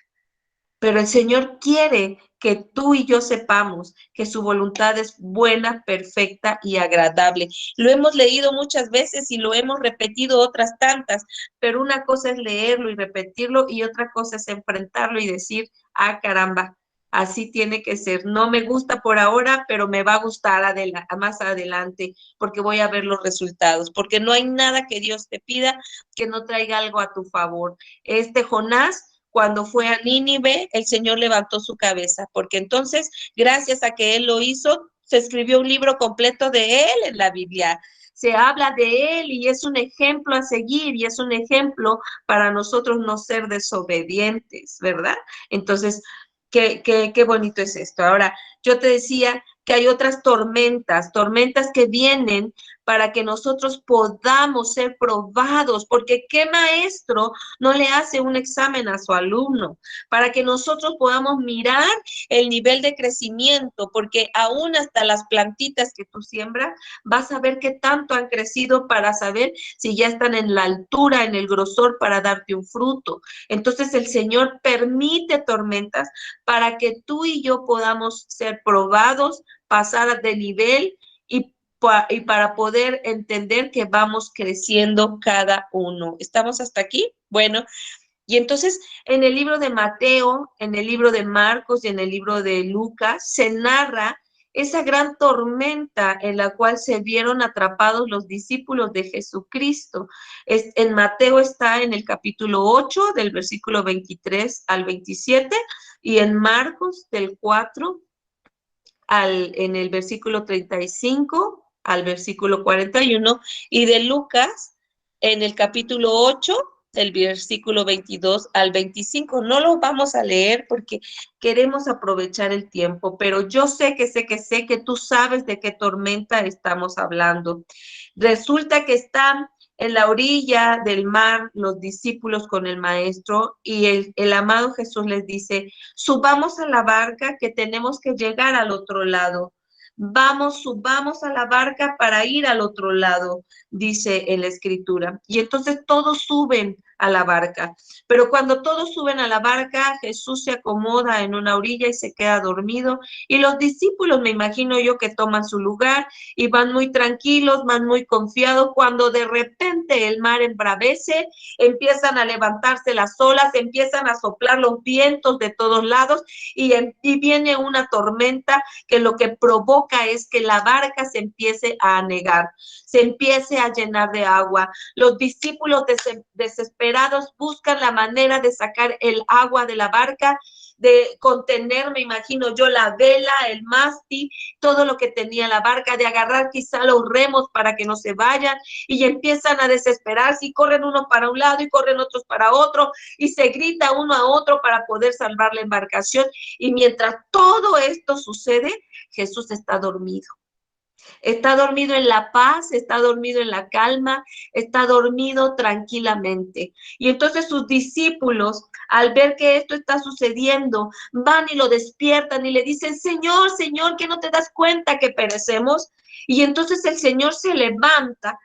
Pero el Señor quiere que tú y yo sepamos que su voluntad es buena, perfecta y agradable. Lo hemos leído muchas veces y lo hemos repetido otras tantas, pero una cosa es leerlo y repetirlo y otra cosa es enfrentarlo y decir, ah, caramba, así tiene que ser. No me gusta por ahora, pero me va a gustar más adelante porque voy a ver los resultados, porque no hay nada que Dios te pida que no traiga algo a tu favor. Jonás, cuando fue a Nínive, el Señor levantó su cabeza, porque entonces, gracias a que él lo hizo, se escribió un libro completo de él en la Biblia. Se habla de él y es un ejemplo a seguir y es un ejemplo para nosotros no ser desobedientes, ¿verdad? Entonces, qué bonito es esto. Ahora, yo te decía que hay otras tormentas que vienen para que nosotros podamos ser probados, porque ¿qué maestro no le hace un examen a su alumno? Para que nosotros podamos mirar el nivel de crecimiento, porque aún hasta las plantitas que tú siembras, vas a ver qué tanto han crecido para saber si ya están en la altura, en el grosor para darte un fruto. Entonces el Señor permite tormentas para que tú y yo podamos ser probados, pasar de nivel y para poder entender que vamos creciendo cada uno. ¿Estamos hasta aquí? Bueno, y entonces en el libro de Mateo, en el libro de Marcos y en el libro de Lucas se narra esa gran tormenta en la cual se vieron atrapados los discípulos de Jesucristo. En Mateo está en el capítulo 8, del versículo 23 al 27, y en Marcos del 4 en el versículo 35 al versículo 41, y de Lucas en el capítulo 8, del versículo 22 al 25. No lo vamos a leer porque queremos aprovechar el tiempo, pero yo sé que tú sabes de qué tormenta estamos hablando. Resulta que están en la orilla del mar los discípulos con el maestro y el amado Jesús les dice, subamos a la barca que tenemos que llegar al otro lado. Vamos, subamos a la barca para ir al otro lado, dice en la escritura. Y entonces todos suben a la barca. Pero cuando todos suben a la barca, Jesús se acomoda en una orilla y se queda dormido. Y los discípulos, me imagino yo, que toman su lugar y van muy tranquilos, van muy confiados, cuando de repente el mar embravece, empiezan a levantarse las olas, empiezan a soplar los vientos de todos lados y viene una tormenta que lo que provoca es que la barca se empiece a anegar, se empiece a llenar de agua. Los discípulos desesperados buscan la manera de sacar el agua de la barca, de contener, me imagino yo, la vela, el mástil, todo lo que tenía la barca, de agarrar quizá los remos para que no se vayan, y empiezan a desesperarse y corren unos para un lado y corren otros para otro y se grita uno a otro para poder salvar la embarcación. Y mientras todo esto sucede, Jesús está dormido. Está dormido en la paz, está dormido en la calma, está dormido tranquilamente. Y entonces sus discípulos, al ver que esto está sucediendo, van y lo despiertan y le dicen, Señor, Señor, ¿que no te das cuenta que perecemos? Y entonces el Señor se levanta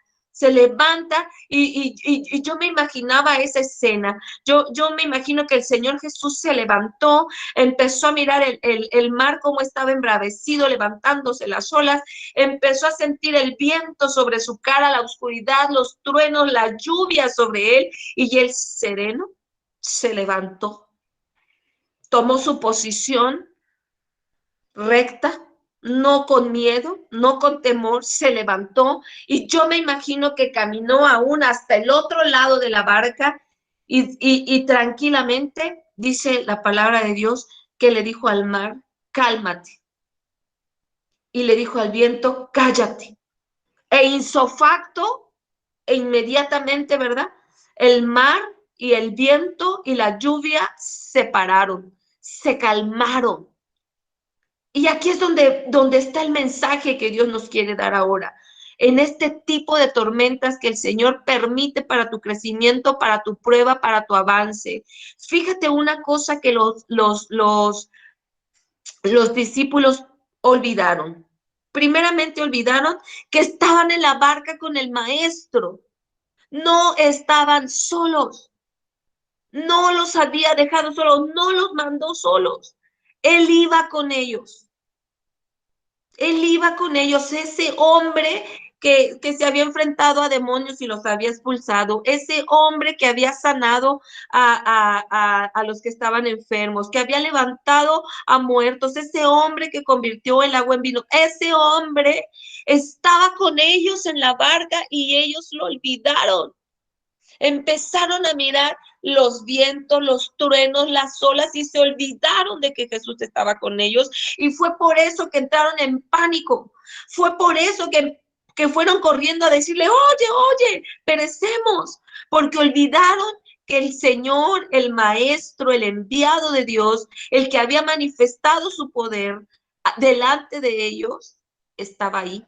y yo me imaginaba esa escena. Yo me imagino que el Señor Jesús se levantó, empezó a mirar el mar como estaba embravecido, levantándose las olas, empezó a sentir el viento sobre su cara, la oscuridad, los truenos, la lluvia sobre él, y él sereno se levantó, tomó su posición recta, no con miedo, no con temor, se levantó y yo me imagino que caminó aún hasta el otro lado de la barca y tranquilamente dice la palabra de Dios que le dijo al mar, cálmate. Y le dijo al viento, cállate. E insofacto, e inmediatamente, ¿verdad? El mar y el viento y la lluvia se pararon, se calmaron. Y aquí es donde está el mensaje que Dios nos quiere dar ahora. En este tipo de tormentas que el Señor permite para tu crecimiento, para tu prueba, para tu avance. Fíjate una cosa que los discípulos olvidaron. Primeramente olvidaron que estaban en la barca con el maestro. No estaban solos. No los había dejado solos, no los mandó solos. Él iba con ellos. Él iba con ellos, ese hombre que se había enfrentado a demonios y los había expulsado, ese hombre que había sanado a los que estaban enfermos, que había levantado a muertos, ese hombre que convirtió el agua en vino, ese hombre estaba con ellos en la barca y ellos lo olvidaron. Empezaron a mirar los vientos, los truenos, las olas y se olvidaron de que Jesús estaba con ellos y fue por eso que entraron en pánico. Fue por eso que fueron corriendo a decirle, oye, perecemos, porque olvidaron que el Señor, el Maestro, el enviado de Dios, el que había manifestado su poder delante de ellos, estaba ahí,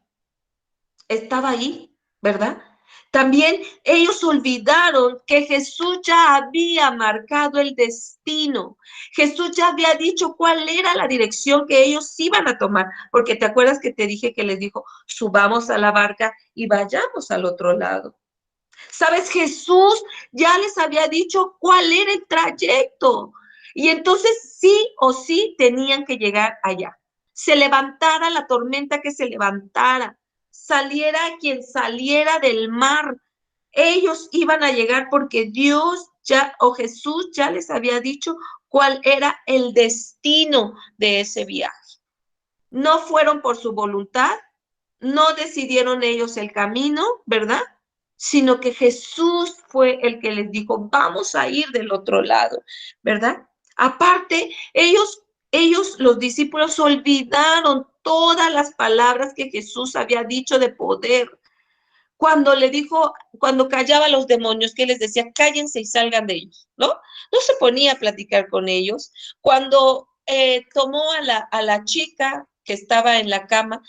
¿verdad? También ellos olvidaron que Jesús ya había marcado el destino. Jesús ya había dicho cuál era la dirección que ellos iban a tomar, porque te acuerdas que te dije que les dijo, subamos a la barca y vayamos al otro lado. ¿Sabes? Jesús ya les había dicho cuál era el trayecto. Y entonces sí o sí tenían que llegar allá. Se levantara la tormenta que se levantara, saliera quien saliera del mar, ellos iban a llegar porque Dios ya o Jesús ya les había dicho cuál era el destino de ese viaje. No fueron por su voluntad, no decidieron ellos el camino, ¿verdad? Sino que Jesús fue el que les dijo, vamos a ir del otro lado, ¿verdad? Aparte, los discípulos olvidaron todas las palabras que Jesús había dicho de poder. Cuando le dijo, cuando callaba a los demonios, que les decía, cállense y salgan de ellos, ¿no? No se ponía a platicar con ellos. Cuando tomó a la chica que estaba en la cama,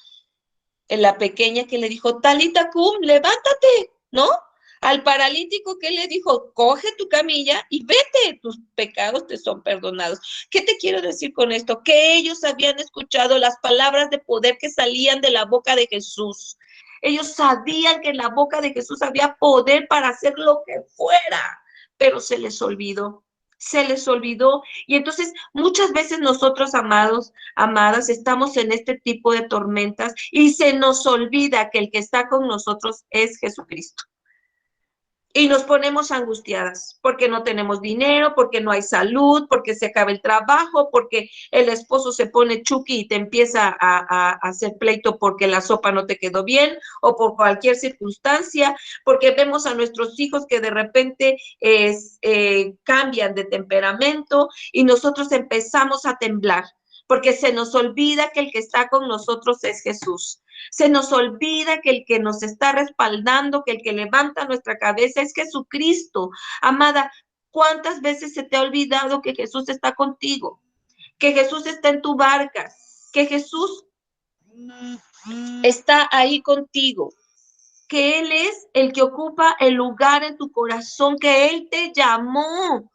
en la pequeña, que le dijo, Talita cum, levántate, ¿no? Al paralítico que le dijo, coge tu camilla y vete, tus pecados te son perdonados. ¿Qué te quiero decir con esto? Que ellos habían escuchado las palabras de poder que salían de la boca de Jesús. Ellos sabían que en la boca de Jesús había poder para hacer lo que fuera, pero se les olvidó. Se les olvidó. Y entonces muchas veces nosotros, amados, amadas, estamos en este tipo de tormentas y se nos olvida que el que está con nosotros es Jesucristo. Y nos ponemos angustiadas porque no tenemos dinero, porque no hay salud, porque se acaba el trabajo, porque el esposo se pone chuki y te empieza a hacer pleito porque la sopa no te quedó bien o por cualquier circunstancia, porque vemos a nuestros hijos que de repente cambian de temperamento y nosotros empezamos a temblar porque se nos olvida que el que está con nosotros es Jesús. Se nos olvida que el que nos está respaldando, que el que levanta nuestra cabeza es Jesucristo. Amada, ¿cuántas veces se te ha olvidado que Jesús está contigo? Que Jesús está en tu barca, que Jesús está ahí contigo, que Él es el que ocupa el lugar en tu corazón, que Él te llamó.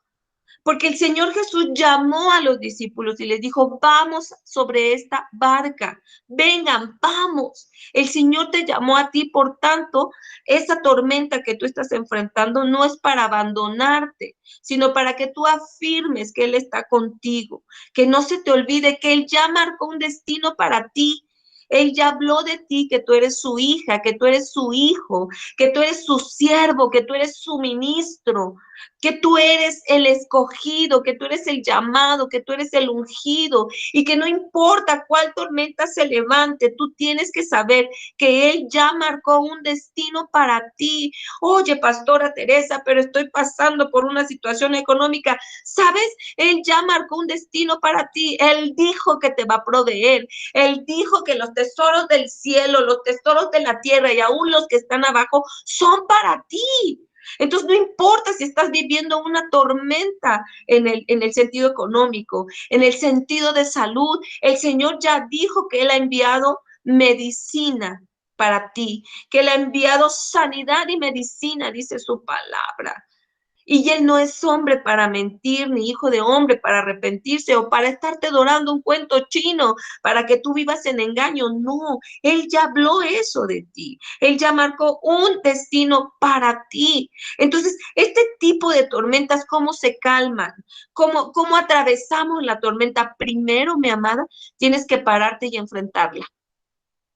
Porque el Señor Jesús llamó a los discípulos y les dijo, vamos sobre esta barca, vengan, vamos. El Señor te llamó a ti, por tanto, esa tormenta que tú estás enfrentando no es para abandonarte, sino para que tú afirmes que Él está contigo, que no se te olvide que Él ya marcó un destino para ti, Él ya habló de ti, que tú eres su hija, que tú eres su hijo, que tú eres su siervo, que tú eres su ministro, que tú eres el escogido, que tú eres el llamado, que tú eres el ungido, y que no importa cuál tormenta se levante, tú tienes que saber que Él ya marcó un destino para ti. Oye, pastora Teresa, pero estoy pasando por una situación económica. ¿Sabes? Él ya marcó un destino para ti. Él dijo que te va a proveer. Él dijo que los tesoros del cielo, los tesoros de la tierra y aún los que están abajo son para ti. Entonces, no importa si estás viviendo una tormenta en el sentido económico, en el sentido de salud, el Señor ya dijo que Él ha enviado medicina para ti, que Él ha enviado sanidad y medicina, dice su palabra. Y Él no es hombre para mentir, ni hijo de hombre para arrepentirse o para estarte dorando un cuento chino para que tú vivas en engaño. No, Él ya habló eso de ti. Él ya marcó un destino para ti. Entonces, este tipo de tormentas, ¿cómo se calman? ¿Cómo atravesamos la tormenta? Primero, mi amada, tienes que pararte y enfrentarla.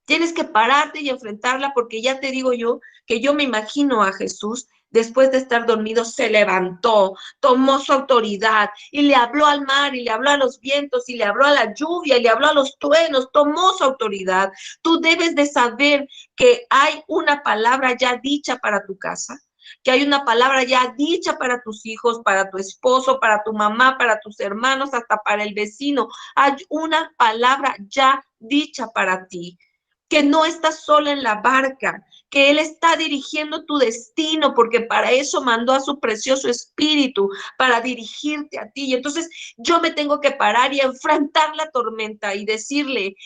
Tienes que pararte y enfrentarla porque ya te digo yo que yo me imagino a Jesús después de estar dormido, se levantó, tomó su autoridad y le habló al mar y le habló a los vientos y le habló a la lluvia y le habló a los truenos, tomó su autoridad. Tú debes de saber que hay una palabra ya dicha para tu casa, que hay una palabra ya dicha para tus hijos, para tu esposo, para tu mamá, para tus hermanos, hasta para el vecino. Hay una palabra ya dicha para ti, que no estás sola en la barca, que Él está dirigiendo tu destino, porque para eso mandó a su precioso espíritu, para dirigirte a ti. Y entonces yo me tengo que parar y enfrentar la tormenta y decirle,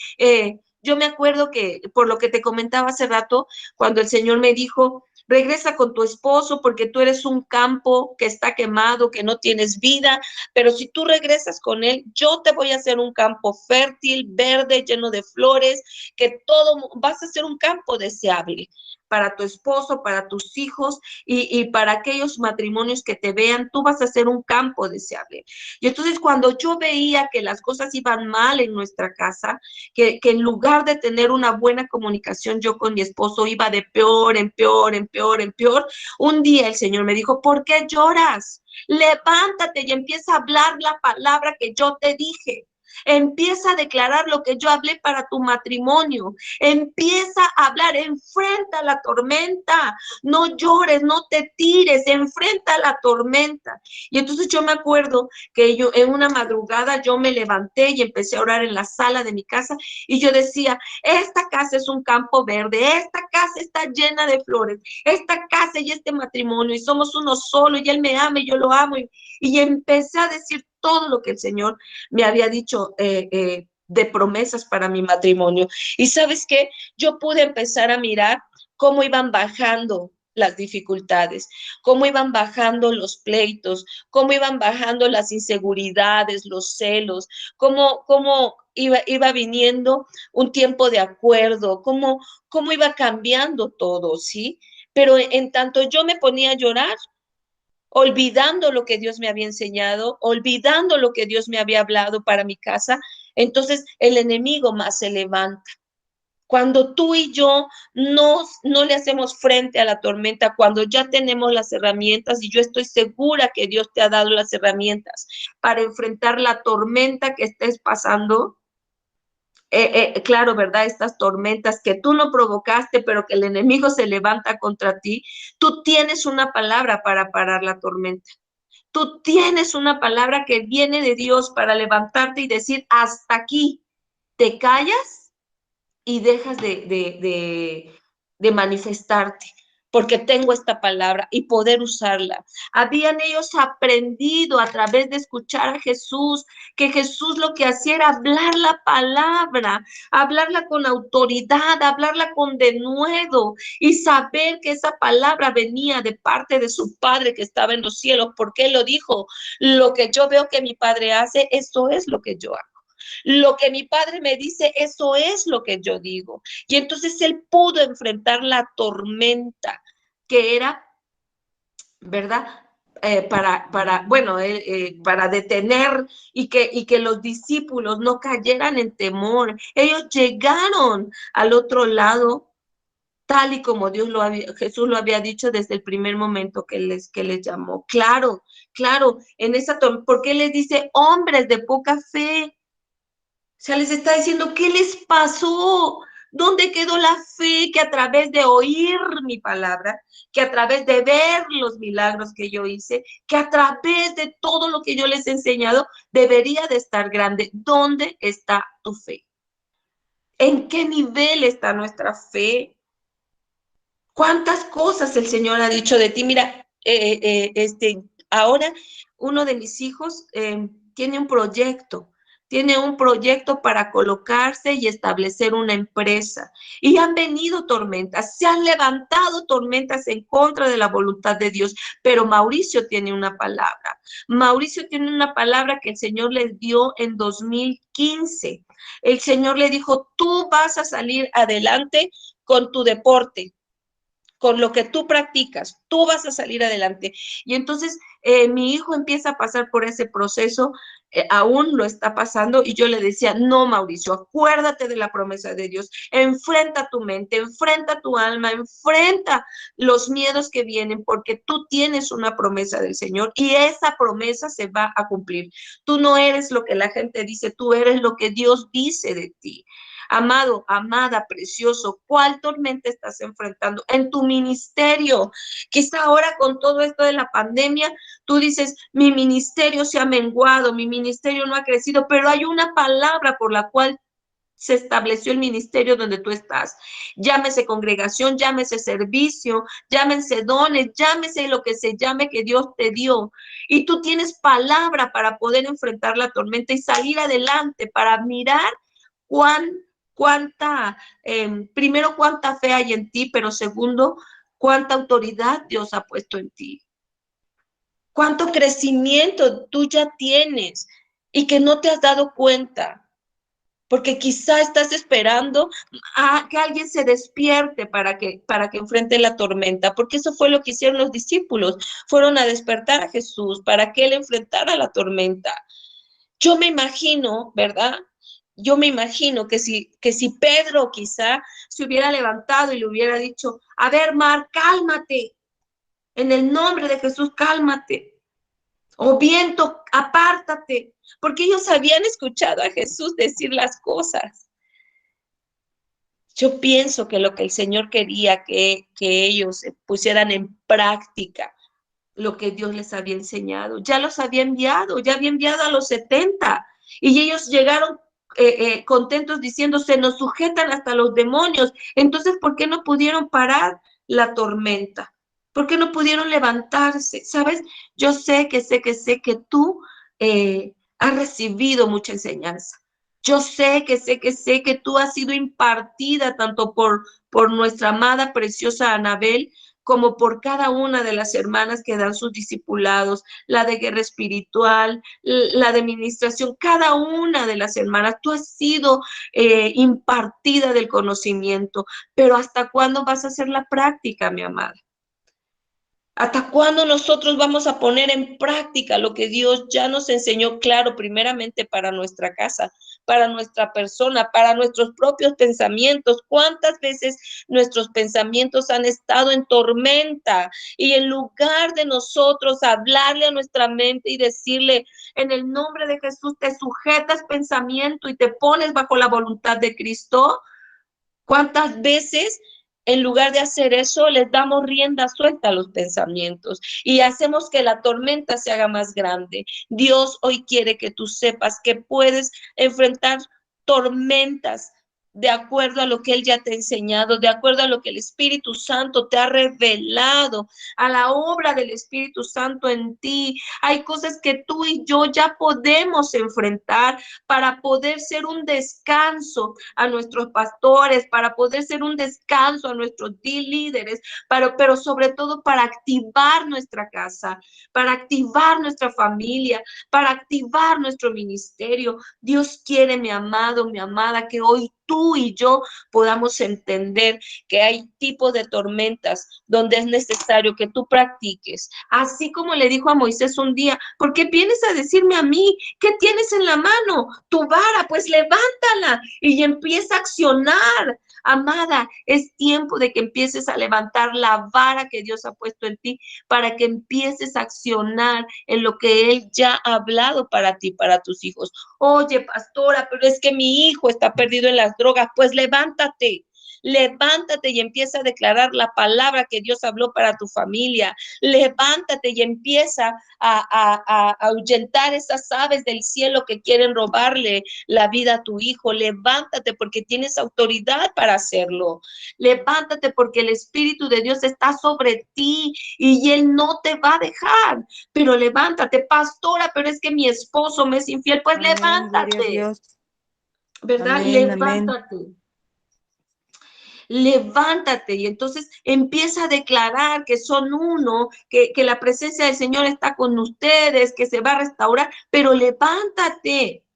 yo me acuerdo que por lo que te comentaba hace rato, cuando el Señor me dijo, regresa con tu esposo porque tú eres un campo que está quemado, que no tienes vida, pero si tú regresas con él, yo te voy a hacer un campo fértil, verde, lleno de flores, que todo, vas a ser un campo deseable para tu esposo, para tus hijos y para aquellos matrimonios que te vean, tú vas a ser un campo deseable. Y entonces cuando yo veía que las cosas iban mal en nuestra casa, que en lugar de tener una buena comunicación yo con mi esposo iba de peor en peor, en peor, en peor, un día el Señor me dijo, ¿por qué lloras? Levántate y empieza a hablar la palabra que yo te dije. Empieza a declarar lo que yo hablé para tu matrimonio. Empieza a hablar, enfrenta la tormenta. No llores, no te tires, enfrenta la tormenta. Y entonces yo me acuerdo que yo en una madrugada yo me levanté y empecé a orar en la sala de mi casa y yo decía, esta casa es un campo verde, esta casa está llena de flores, esta casa y este matrimonio y somos uno solo y Él me ama y yo lo amo y empecé a decir todo lo que el Señor me había dicho de promesas para mi matrimonio. Y sabes qué, yo pude empezar a mirar cómo iban bajando las dificultades, cómo iban bajando los pleitos, cómo iban bajando las inseguridades, los celos, cómo iba viniendo un tiempo de acuerdo, cómo iba cambiando todo, ¿sí? Pero en tanto yo me ponía a llorar, olvidando lo que Dios me había enseñado, olvidando lo que Dios me había hablado para mi casa, entonces el enemigo más se levanta. Cuando tú y yo no le hacemos frente a la tormenta, cuando ya tenemos las herramientas, y yo estoy segura que Dios te ha dado las herramientas para enfrentar la tormenta que estés pasando, claro, ¿verdad? Estas tormentas que tú no provocaste, pero que el enemigo se levanta contra ti, tú tienes una palabra para parar la tormenta. Tú tienes una palabra que viene de Dios para levantarte y decir, hasta aquí, te callas y dejas de manifestarte, porque tengo esta palabra y poder usarla. Habían ellos aprendido a través de escuchar a Jesús, que Jesús lo que hacía era hablar la palabra, hablarla con autoridad, hablarla con denuedo y saber que esa palabra venía de parte de su Padre que estaba en los cielos, porque Él lo dijo, lo que yo veo que mi Padre hace, eso es lo que yo hago. Lo que mi padre me dice, eso es lo que yo digo. Y entonces él pudo enfrentar la tormenta que era, ¿verdad? para detener y que los discípulos no cayeran en temor. Ellos llegaron al otro lado tal y como Jesús lo había dicho desde el primer momento que les llamó. Claro, claro, ¿por qué les dice hombres de poca fe? O sea, les está diciendo, ¿qué les pasó? ¿Dónde quedó la fe que a través de oír mi palabra, que a través de ver los milagros que yo hice, que a través de todo lo que yo les he enseñado, debería de estar grande? ¿Dónde está tu fe? ¿En qué nivel está nuestra fe? ¿Cuántas cosas el Señor ha dicho de ti? Mira, ahora uno de mis hijos tiene un proyecto para colocarse y establecer una empresa. Y han venido tormentas, se han levantado tormentas en contra de la voluntad de Dios, pero Mauricio tiene una palabra. Mauricio tiene una palabra que el Señor les dio en 2015. El Señor le dijo, tú vas a salir adelante con tu deporte, con lo que tú practicas, tú vas a salir adelante. Y entonces mi hijo empieza a pasar por ese proceso, aún lo está pasando, y yo le decía, no, Mauricio, acuérdate de la promesa de Dios, enfrenta tu mente, enfrenta tu alma, enfrenta los miedos que vienen, porque tú tienes una promesa del Señor y esa promesa se va a cumplir. Tú no eres lo que la gente dice, tú eres lo que Dios dice de ti. Amado, amada, precioso, ¿cuál tormenta estás enfrentando en tu ministerio? Quizá ahora con todo esto de la pandemia, tú dices, mi ministerio se ha menguado, mi ministerio no ha crecido, pero hay una palabra por la cual se estableció el ministerio donde tú estás. Llámese congregación, llámese servicio, llámese dones, llámese lo que se llame que Dios te dio. Y tú tienes palabra para poder enfrentar la tormenta y salir adelante, para mirar primero, cuánta fe hay en ti, pero segundo, cuánta autoridad Dios ha puesto en ti. Cuánto crecimiento tú ya tienes y que no te has dado cuenta, porque quizá estás esperando a que alguien se despierte para que enfrente la tormenta, porque eso fue lo que hicieron los discípulos, fueron a despertar a Jesús para que él enfrentara la tormenta. Yo me imagino, ¿verdad? Yo me imagino que si Pedro quizá se hubiera levantado y le hubiera dicho, a ver, Mar, cálmate, en el nombre de Jesús, cálmate, o viento, apártate, porque ellos habían escuchado a Jesús decir las cosas. Yo pienso que lo que el Señor quería que ellos pusieran en práctica lo que Dios les había enseñado. Ya los había enviado a los 70 y ellos llegaron contentos diciendo, se nos sujetan hasta los demonios. Entonces, ¿por qué no pudieron parar la tormenta? ¿Por qué no pudieron levantarse? ¿Sabes? Yo sé que tú has recibido mucha enseñanza. Yo sé que tú has sido impartida tanto por nuestra amada, preciosa Anabel, como por cada una de las hermanas que dan sus discipulados, la de guerra espiritual, la de administración, cada una de las hermanas, tú has sido impartida del conocimiento, pero ¿hasta cuándo vas a hacer la práctica, mi amada? ¿Hasta cuándo nosotros vamos a poner en práctica lo que Dios ya nos enseñó claro, primeramente para nuestra casa, para nuestra persona, para nuestros propios pensamientos? ¿Cuántas veces nuestros pensamientos han estado en tormenta? Y en lugar de nosotros hablarle a nuestra mente y decirle, en el nombre de Jesús, te sujetas pensamiento y te pones bajo la voluntad de Cristo, ¿cuántas veces en lugar de hacer eso les damos rienda suelta a los pensamientos y hacemos que la tormenta se haga más grande? Dios hoy quiere que tú sepas que puedes enfrentar tormentas de acuerdo a lo que Él ya te ha enseñado, de acuerdo a lo que el Espíritu Santo te ha revelado, a la obra del Espíritu Santo en ti. Hay cosas que tú y yo ya podemos enfrentar para poder ser un descanso a nuestros pastores, para poder ser un descanso a nuestros líderes, pero sobre todo para activar nuestra casa, para activar nuestra familia, para activar nuestro ministerio. Dios quiere, mi amado, mi amada, que hoy tú y yo podamos entender que hay tipos de tormentas donde es necesario que tú practiques. Así como le dijo a Moisés un día, ¿por qué vienes a decirme a mí qué tienes en la mano? Tu vara, pues levántala y empieza a accionar. Amada, es tiempo de que empieces a levantar la vara que Dios ha puesto en ti para que empieces a accionar en lo que Él ya ha hablado para ti, para tus hijos. Oye, pastora, pero es que mi hijo está perdido en las drogas. Pues levántate. Levántate y empieza a declarar la palabra que Dios habló para tu familia. Levántate y empieza a ahuyentar esas aves del cielo que quieren robarle la vida a tu hijo. Levántate porque tienes autoridad para hacerlo. Levántate porque el Espíritu de Dios está sobre ti y Él no te va a dejar. Pero levántate, pastora, pero es que mi esposo me es infiel. Pues Amén, gloria a levántate, Dios. ¿verdad? Amén, amén. Levántate. Levántate y entonces empieza a declarar que son uno, que la presencia del Señor está con ustedes, que se va a restaurar, pero levántate.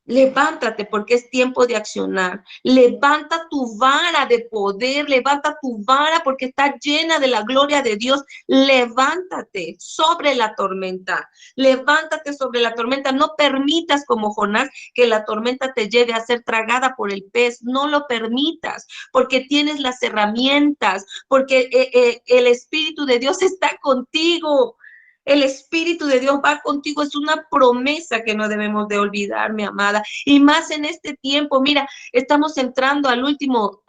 Levántate porque es tiempo de accionar. Levanta tu vara de poder, levanta tu vara porque está llena de la gloria de Dios. Levántate sobre la tormenta. Levántate sobre la tormenta. No permitas como Jonás que la tormenta te lleve a ser tragada por el pez. No lo permitas porque tienes las herramientas, porque el Espíritu de Dios está contigo. El Espíritu de Dios va contigo, es una promesa que no debemos de olvidar, mi amada. Y más en este tiempo, mira, estamos entrando al último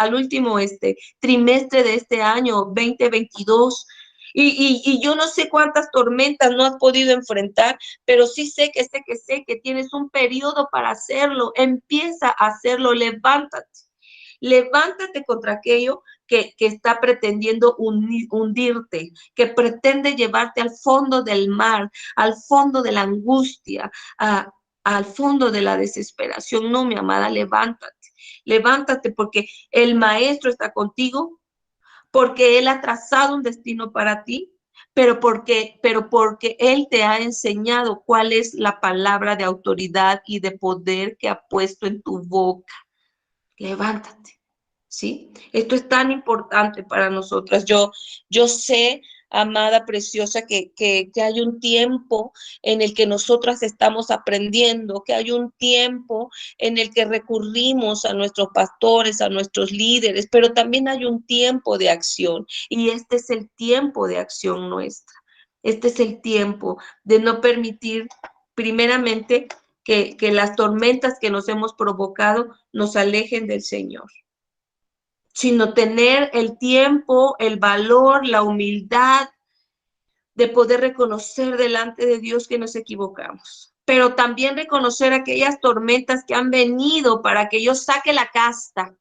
trimestre de este año 2022. Y yo no sé cuántas tormentas no has podido enfrentar, pero sí sé que tienes un periodo para hacerlo. Empieza a hacerlo, levántate. Levántate contra aquello que está pretendiendo hundirte, que pretende llevarte al fondo del mar, al fondo de la angustia, al fondo de la desesperación. No, mi amada, levántate. Levántate porque el maestro está contigo, porque él ha trazado un destino para ti, pero porque él te ha enseñado cuál es la palabra de autoridad y de poder que ha puesto en tu boca. Levántate. ¿Sí? Esto es tan importante para nosotras. Yo sé, amada preciosa, que hay un tiempo en el que nosotras estamos aprendiendo, que hay un tiempo en el que recurrimos a nuestros pastores, a nuestros líderes, pero también hay un tiempo de acción y este es el tiempo de acción nuestra. Este es el tiempo de no permitir, primeramente, que las tormentas que nos hemos provocado nos alejen del Señor, sino tener el tiempo, el valor, la humildad de poder reconocer delante de Dios que nos equivocamos, pero también reconocer aquellas tormentas que han venido para que yo saque la casta,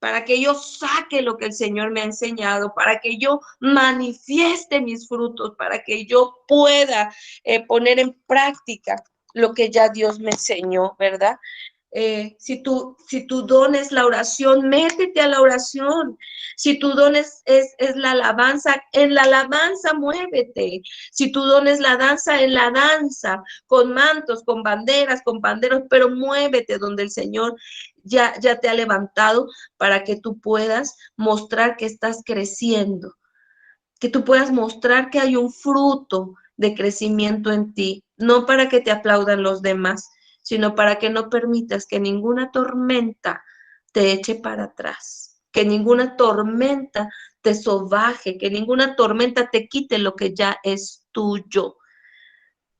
para que yo saque lo que el Señor me ha enseñado, para que yo manifieste mis frutos, para que yo pueda poner en práctica lo que ya Dios me enseñó, ¿verdad? Si tu don es la oración, métete a la oración. Si tu don es la alabanza, en la alabanza muévete. Si tu don es la danza, en la danza, con mantos, con banderas, con banderos, pero muévete donde el Señor ya te ha levantado para que tú puedas mostrar que estás creciendo, que tú puedas mostrar que hay un fruto de crecimiento en ti, no para que te aplaudan los demás, sino para que no permitas que ninguna tormenta te eche para atrás, que ninguna tormenta te sobaje, que ninguna tormenta te quite lo que ya es tuyo,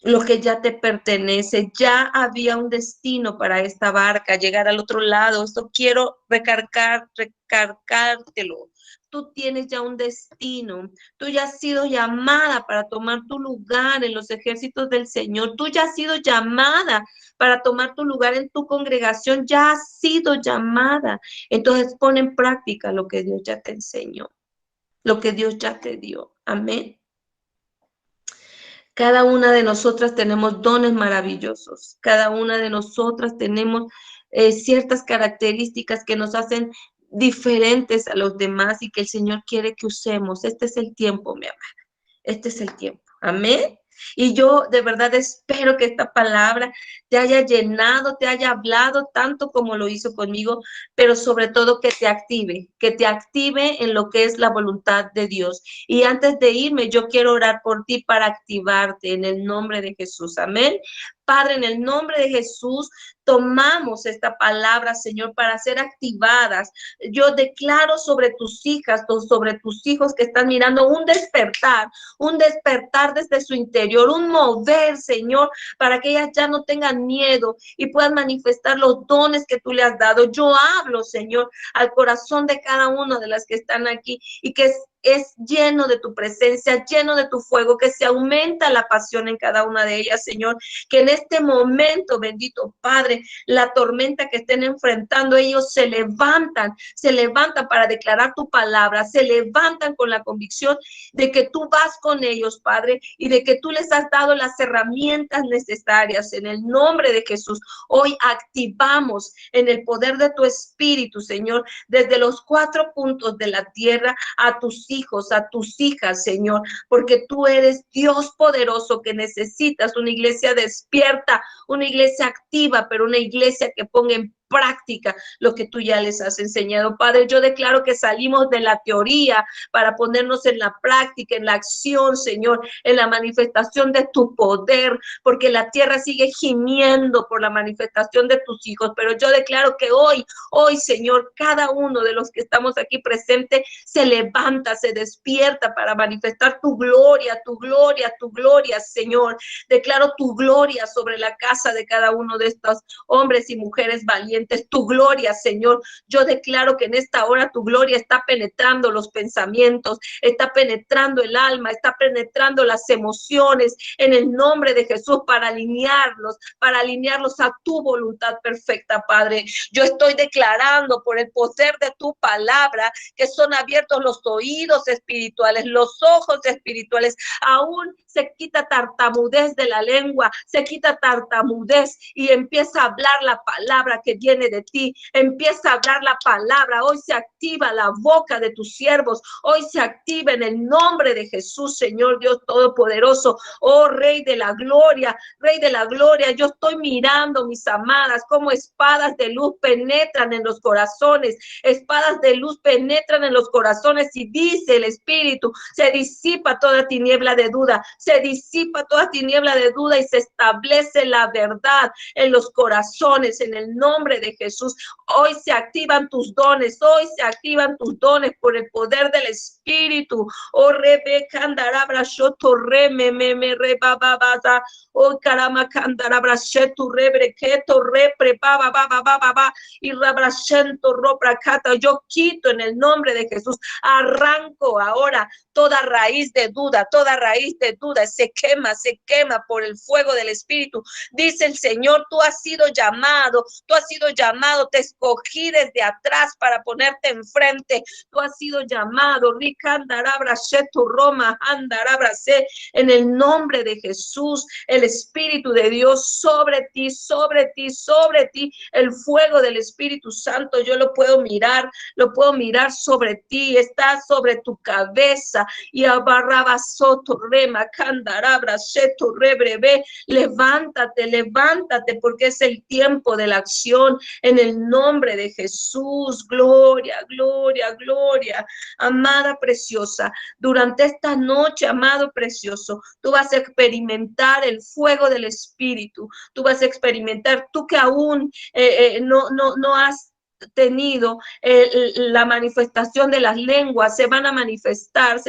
lo que ya te pertenece. Ya había un destino para esta barca, llegar al otro lado. Esto quiero recargártelo. Tú tienes ya un destino. Tú ya has sido llamada para tomar tu lugar en los ejércitos del Señor. Tú ya has sido llamada para tomar tu lugar en tu congregación. Ya has sido llamada. Entonces pon en práctica lo que Dios ya te enseñó, lo que Dios ya te dio. Amén. Cada una de nosotras tenemos dones maravillosos. Cada una de nosotras tenemos ciertas características que nos hacen diferentes a los demás y que el Señor quiere que usemos. Este es el tiempo, mi amada. Este es el tiempo. Amén. Y yo de verdad espero que esta palabra te haya llenado, te haya hablado tanto como lo hizo conmigo, pero sobre todo que te active en lo que es la voluntad de Dios. Y antes de irme, yo quiero orar por ti para activarte en el nombre de Jesús. Amén. Padre, en el nombre de Jesús, tomamos esta palabra, Señor, para ser activadas. Yo declaro sobre tus hijas, sobre tus hijos que están mirando un despertar desde su interior, un mover, Señor, para que ellas ya no tengan miedo y puedan manifestar los dones que tú le has dado. Yo hablo, Señor, al corazón de cada una de las que están aquí y que es lleno de tu presencia, lleno de tu fuego, que se aumenta la pasión en cada una de ellas, Señor, que en este momento, bendito Padre, la tormenta que estén enfrentando, ellos se levantan para declarar tu palabra, se levantan con la convicción de que tú vas con ellos, Padre, y de que tú les has dado las herramientas necesarias en el nombre de Jesús. Hoy activamos en el poder de tu Espíritu, Señor, desde los 4 puntos de la tierra a tus hijos, a tus hijas, Señor, porque tú eres Dios poderoso que necesitas una iglesia despierta, una iglesia activa, pero una iglesia que ponga en práctica lo que tú ya les has enseñado. Padre, yo declaro que salimos de la teoría para ponernos en la práctica, en la acción, Señor, en la manifestación de tu poder, porque la tierra sigue gimiendo por la manifestación de tus hijos, pero yo declaro que hoy, Señor, cada uno de los que estamos aquí presentes se levanta, se despierta para manifestar tu gloria, tu gloria, tu gloria, Señor. Declaro tu gloria sobre la casa de cada uno de estos hombres y mujeres valientes. Tu gloria, Señor. Yo declaro que en esta hora tu gloria está penetrando los pensamientos, está penetrando el alma, está penetrando las emociones en el nombre de Jesús para alinearlos a tu voluntad perfecta, Padre. Yo estoy declarando por el poder de tu palabra que son abiertos los oídos espirituales, los ojos espirituales, aún se quita tartamudez de la lengua, se quita tartamudez y empieza a hablar la palabra que viene de ti, empieza a hablar la palabra. Hoy se activa la boca de tus siervos, hoy se activa en el nombre de Jesús, Señor Dios Todopoderoso. Oh Rey de la Gloria, yo estoy mirando, mis amadas, como espadas de luz penetran en los corazones, espadas de luz penetran en los corazones y dice el Espíritu, se disipa toda tiniebla de duda, se disipa toda tiniebla de duda y se establece la verdad en los corazones en el nombre de Jesús. Hoy se activan tus dones, por el poder del Espíritu. Oh Rebeca andarabra shoto re me re bababada. Oh carama candarabra shetu rebrequeto re prepaba ba y rabrashento robracata. Yo quito en el nombre de Jesús, arranco ahora toda raíz de duda, se quema por el fuego del Espíritu. Dice el Señor, tú has sido llamado, te escogí desde atrás para ponerte enfrente, tú has sido llamado, en el nombre de Jesús, el Espíritu de Dios sobre ti, el fuego del Espíritu Santo, yo lo puedo mirar sobre ti, está sobre tu cabeza, y abarraba soto rema candarabra seto rebrebe. Levántate, porque es el tiempo de la acción en el nombre de Jesús. Gloria, gloria, gloria. Amada preciosa, durante esta noche, amado precioso, tú vas a experimentar el fuego del Espíritu, tú vas a experimentar, tú que aún no has tenido la manifestación de las lenguas, se van a manifestar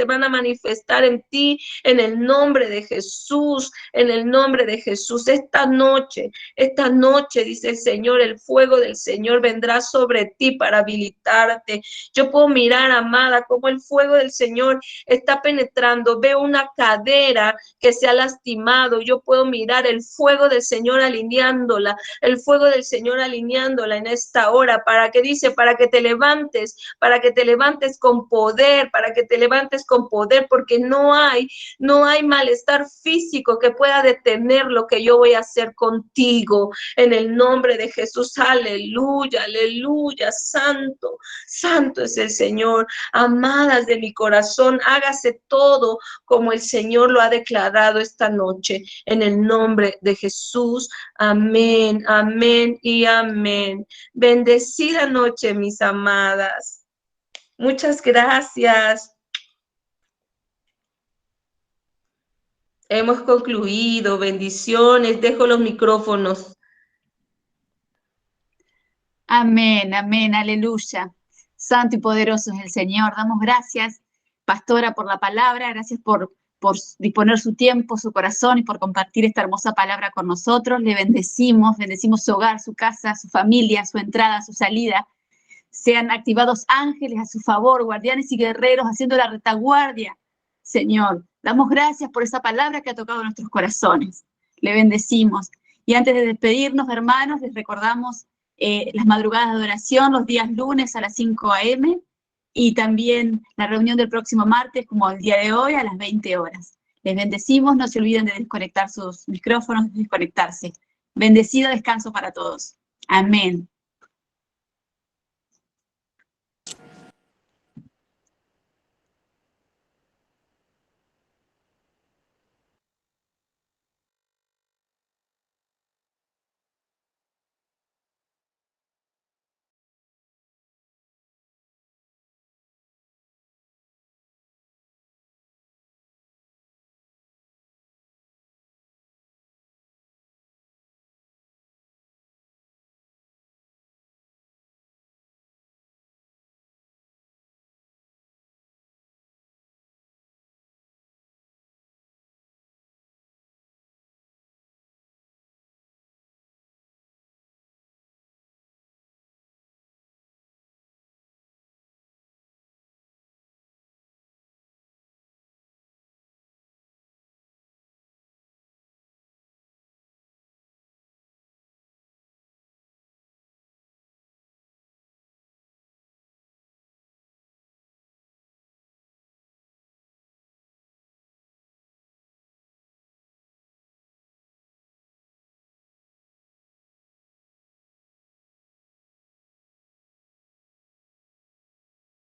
en ti en el nombre de Jesús, esta noche, dice el Señor, el fuego del Señor vendrá sobre ti para habilitarte. Yo puedo mirar, amada, como el fuego del Señor está penetrando, veo una cadera que se ha lastimado, yo puedo mirar el fuego del Señor alineándola en esta hora para para que dice, para que te levantes con poder, para que te levantes con poder, porque no hay malestar físico que pueda detener lo que yo voy a hacer contigo, en el nombre de Jesús. Aleluya, aleluya, santo, santo es el Señor. Amadas de mi corazón, hágase todo como el Señor lo ha declarado esta noche, en el nombre de Jesús. Amén, amén y amén. Bendecida noche, mis amadas. Muchas gracias. Hemos concluido. Bendiciones. Dejo los micrófonos. Amén, amén, aleluya. Santo y poderoso es el Señor. Damos gracias, pastora, por la palabra. Gracias por disponer su tiempo, su corazón y por compartir esta hermosa palabra con nosotros. Le bendecimos su hogar, su casa, su familia, su entrada, su salida. Sean activados ángeles a su favor, guardianes y guerreros haciendo la retaguardia. Señor, damos gracias por esa palabra que ha tocado nuestros corazones. Le bendecimos. Y antes de despedirnos, hermanos, les recordamos las madrugadas de adoración los días lunes a las 5 a.m. y también la reunión del próximo martes, como el día de hoy, a las 20 horas. Les bendecimos, no se olviden de desconectar sus micrófonos, desconectarse. Bendecido descanso para todos. Amén.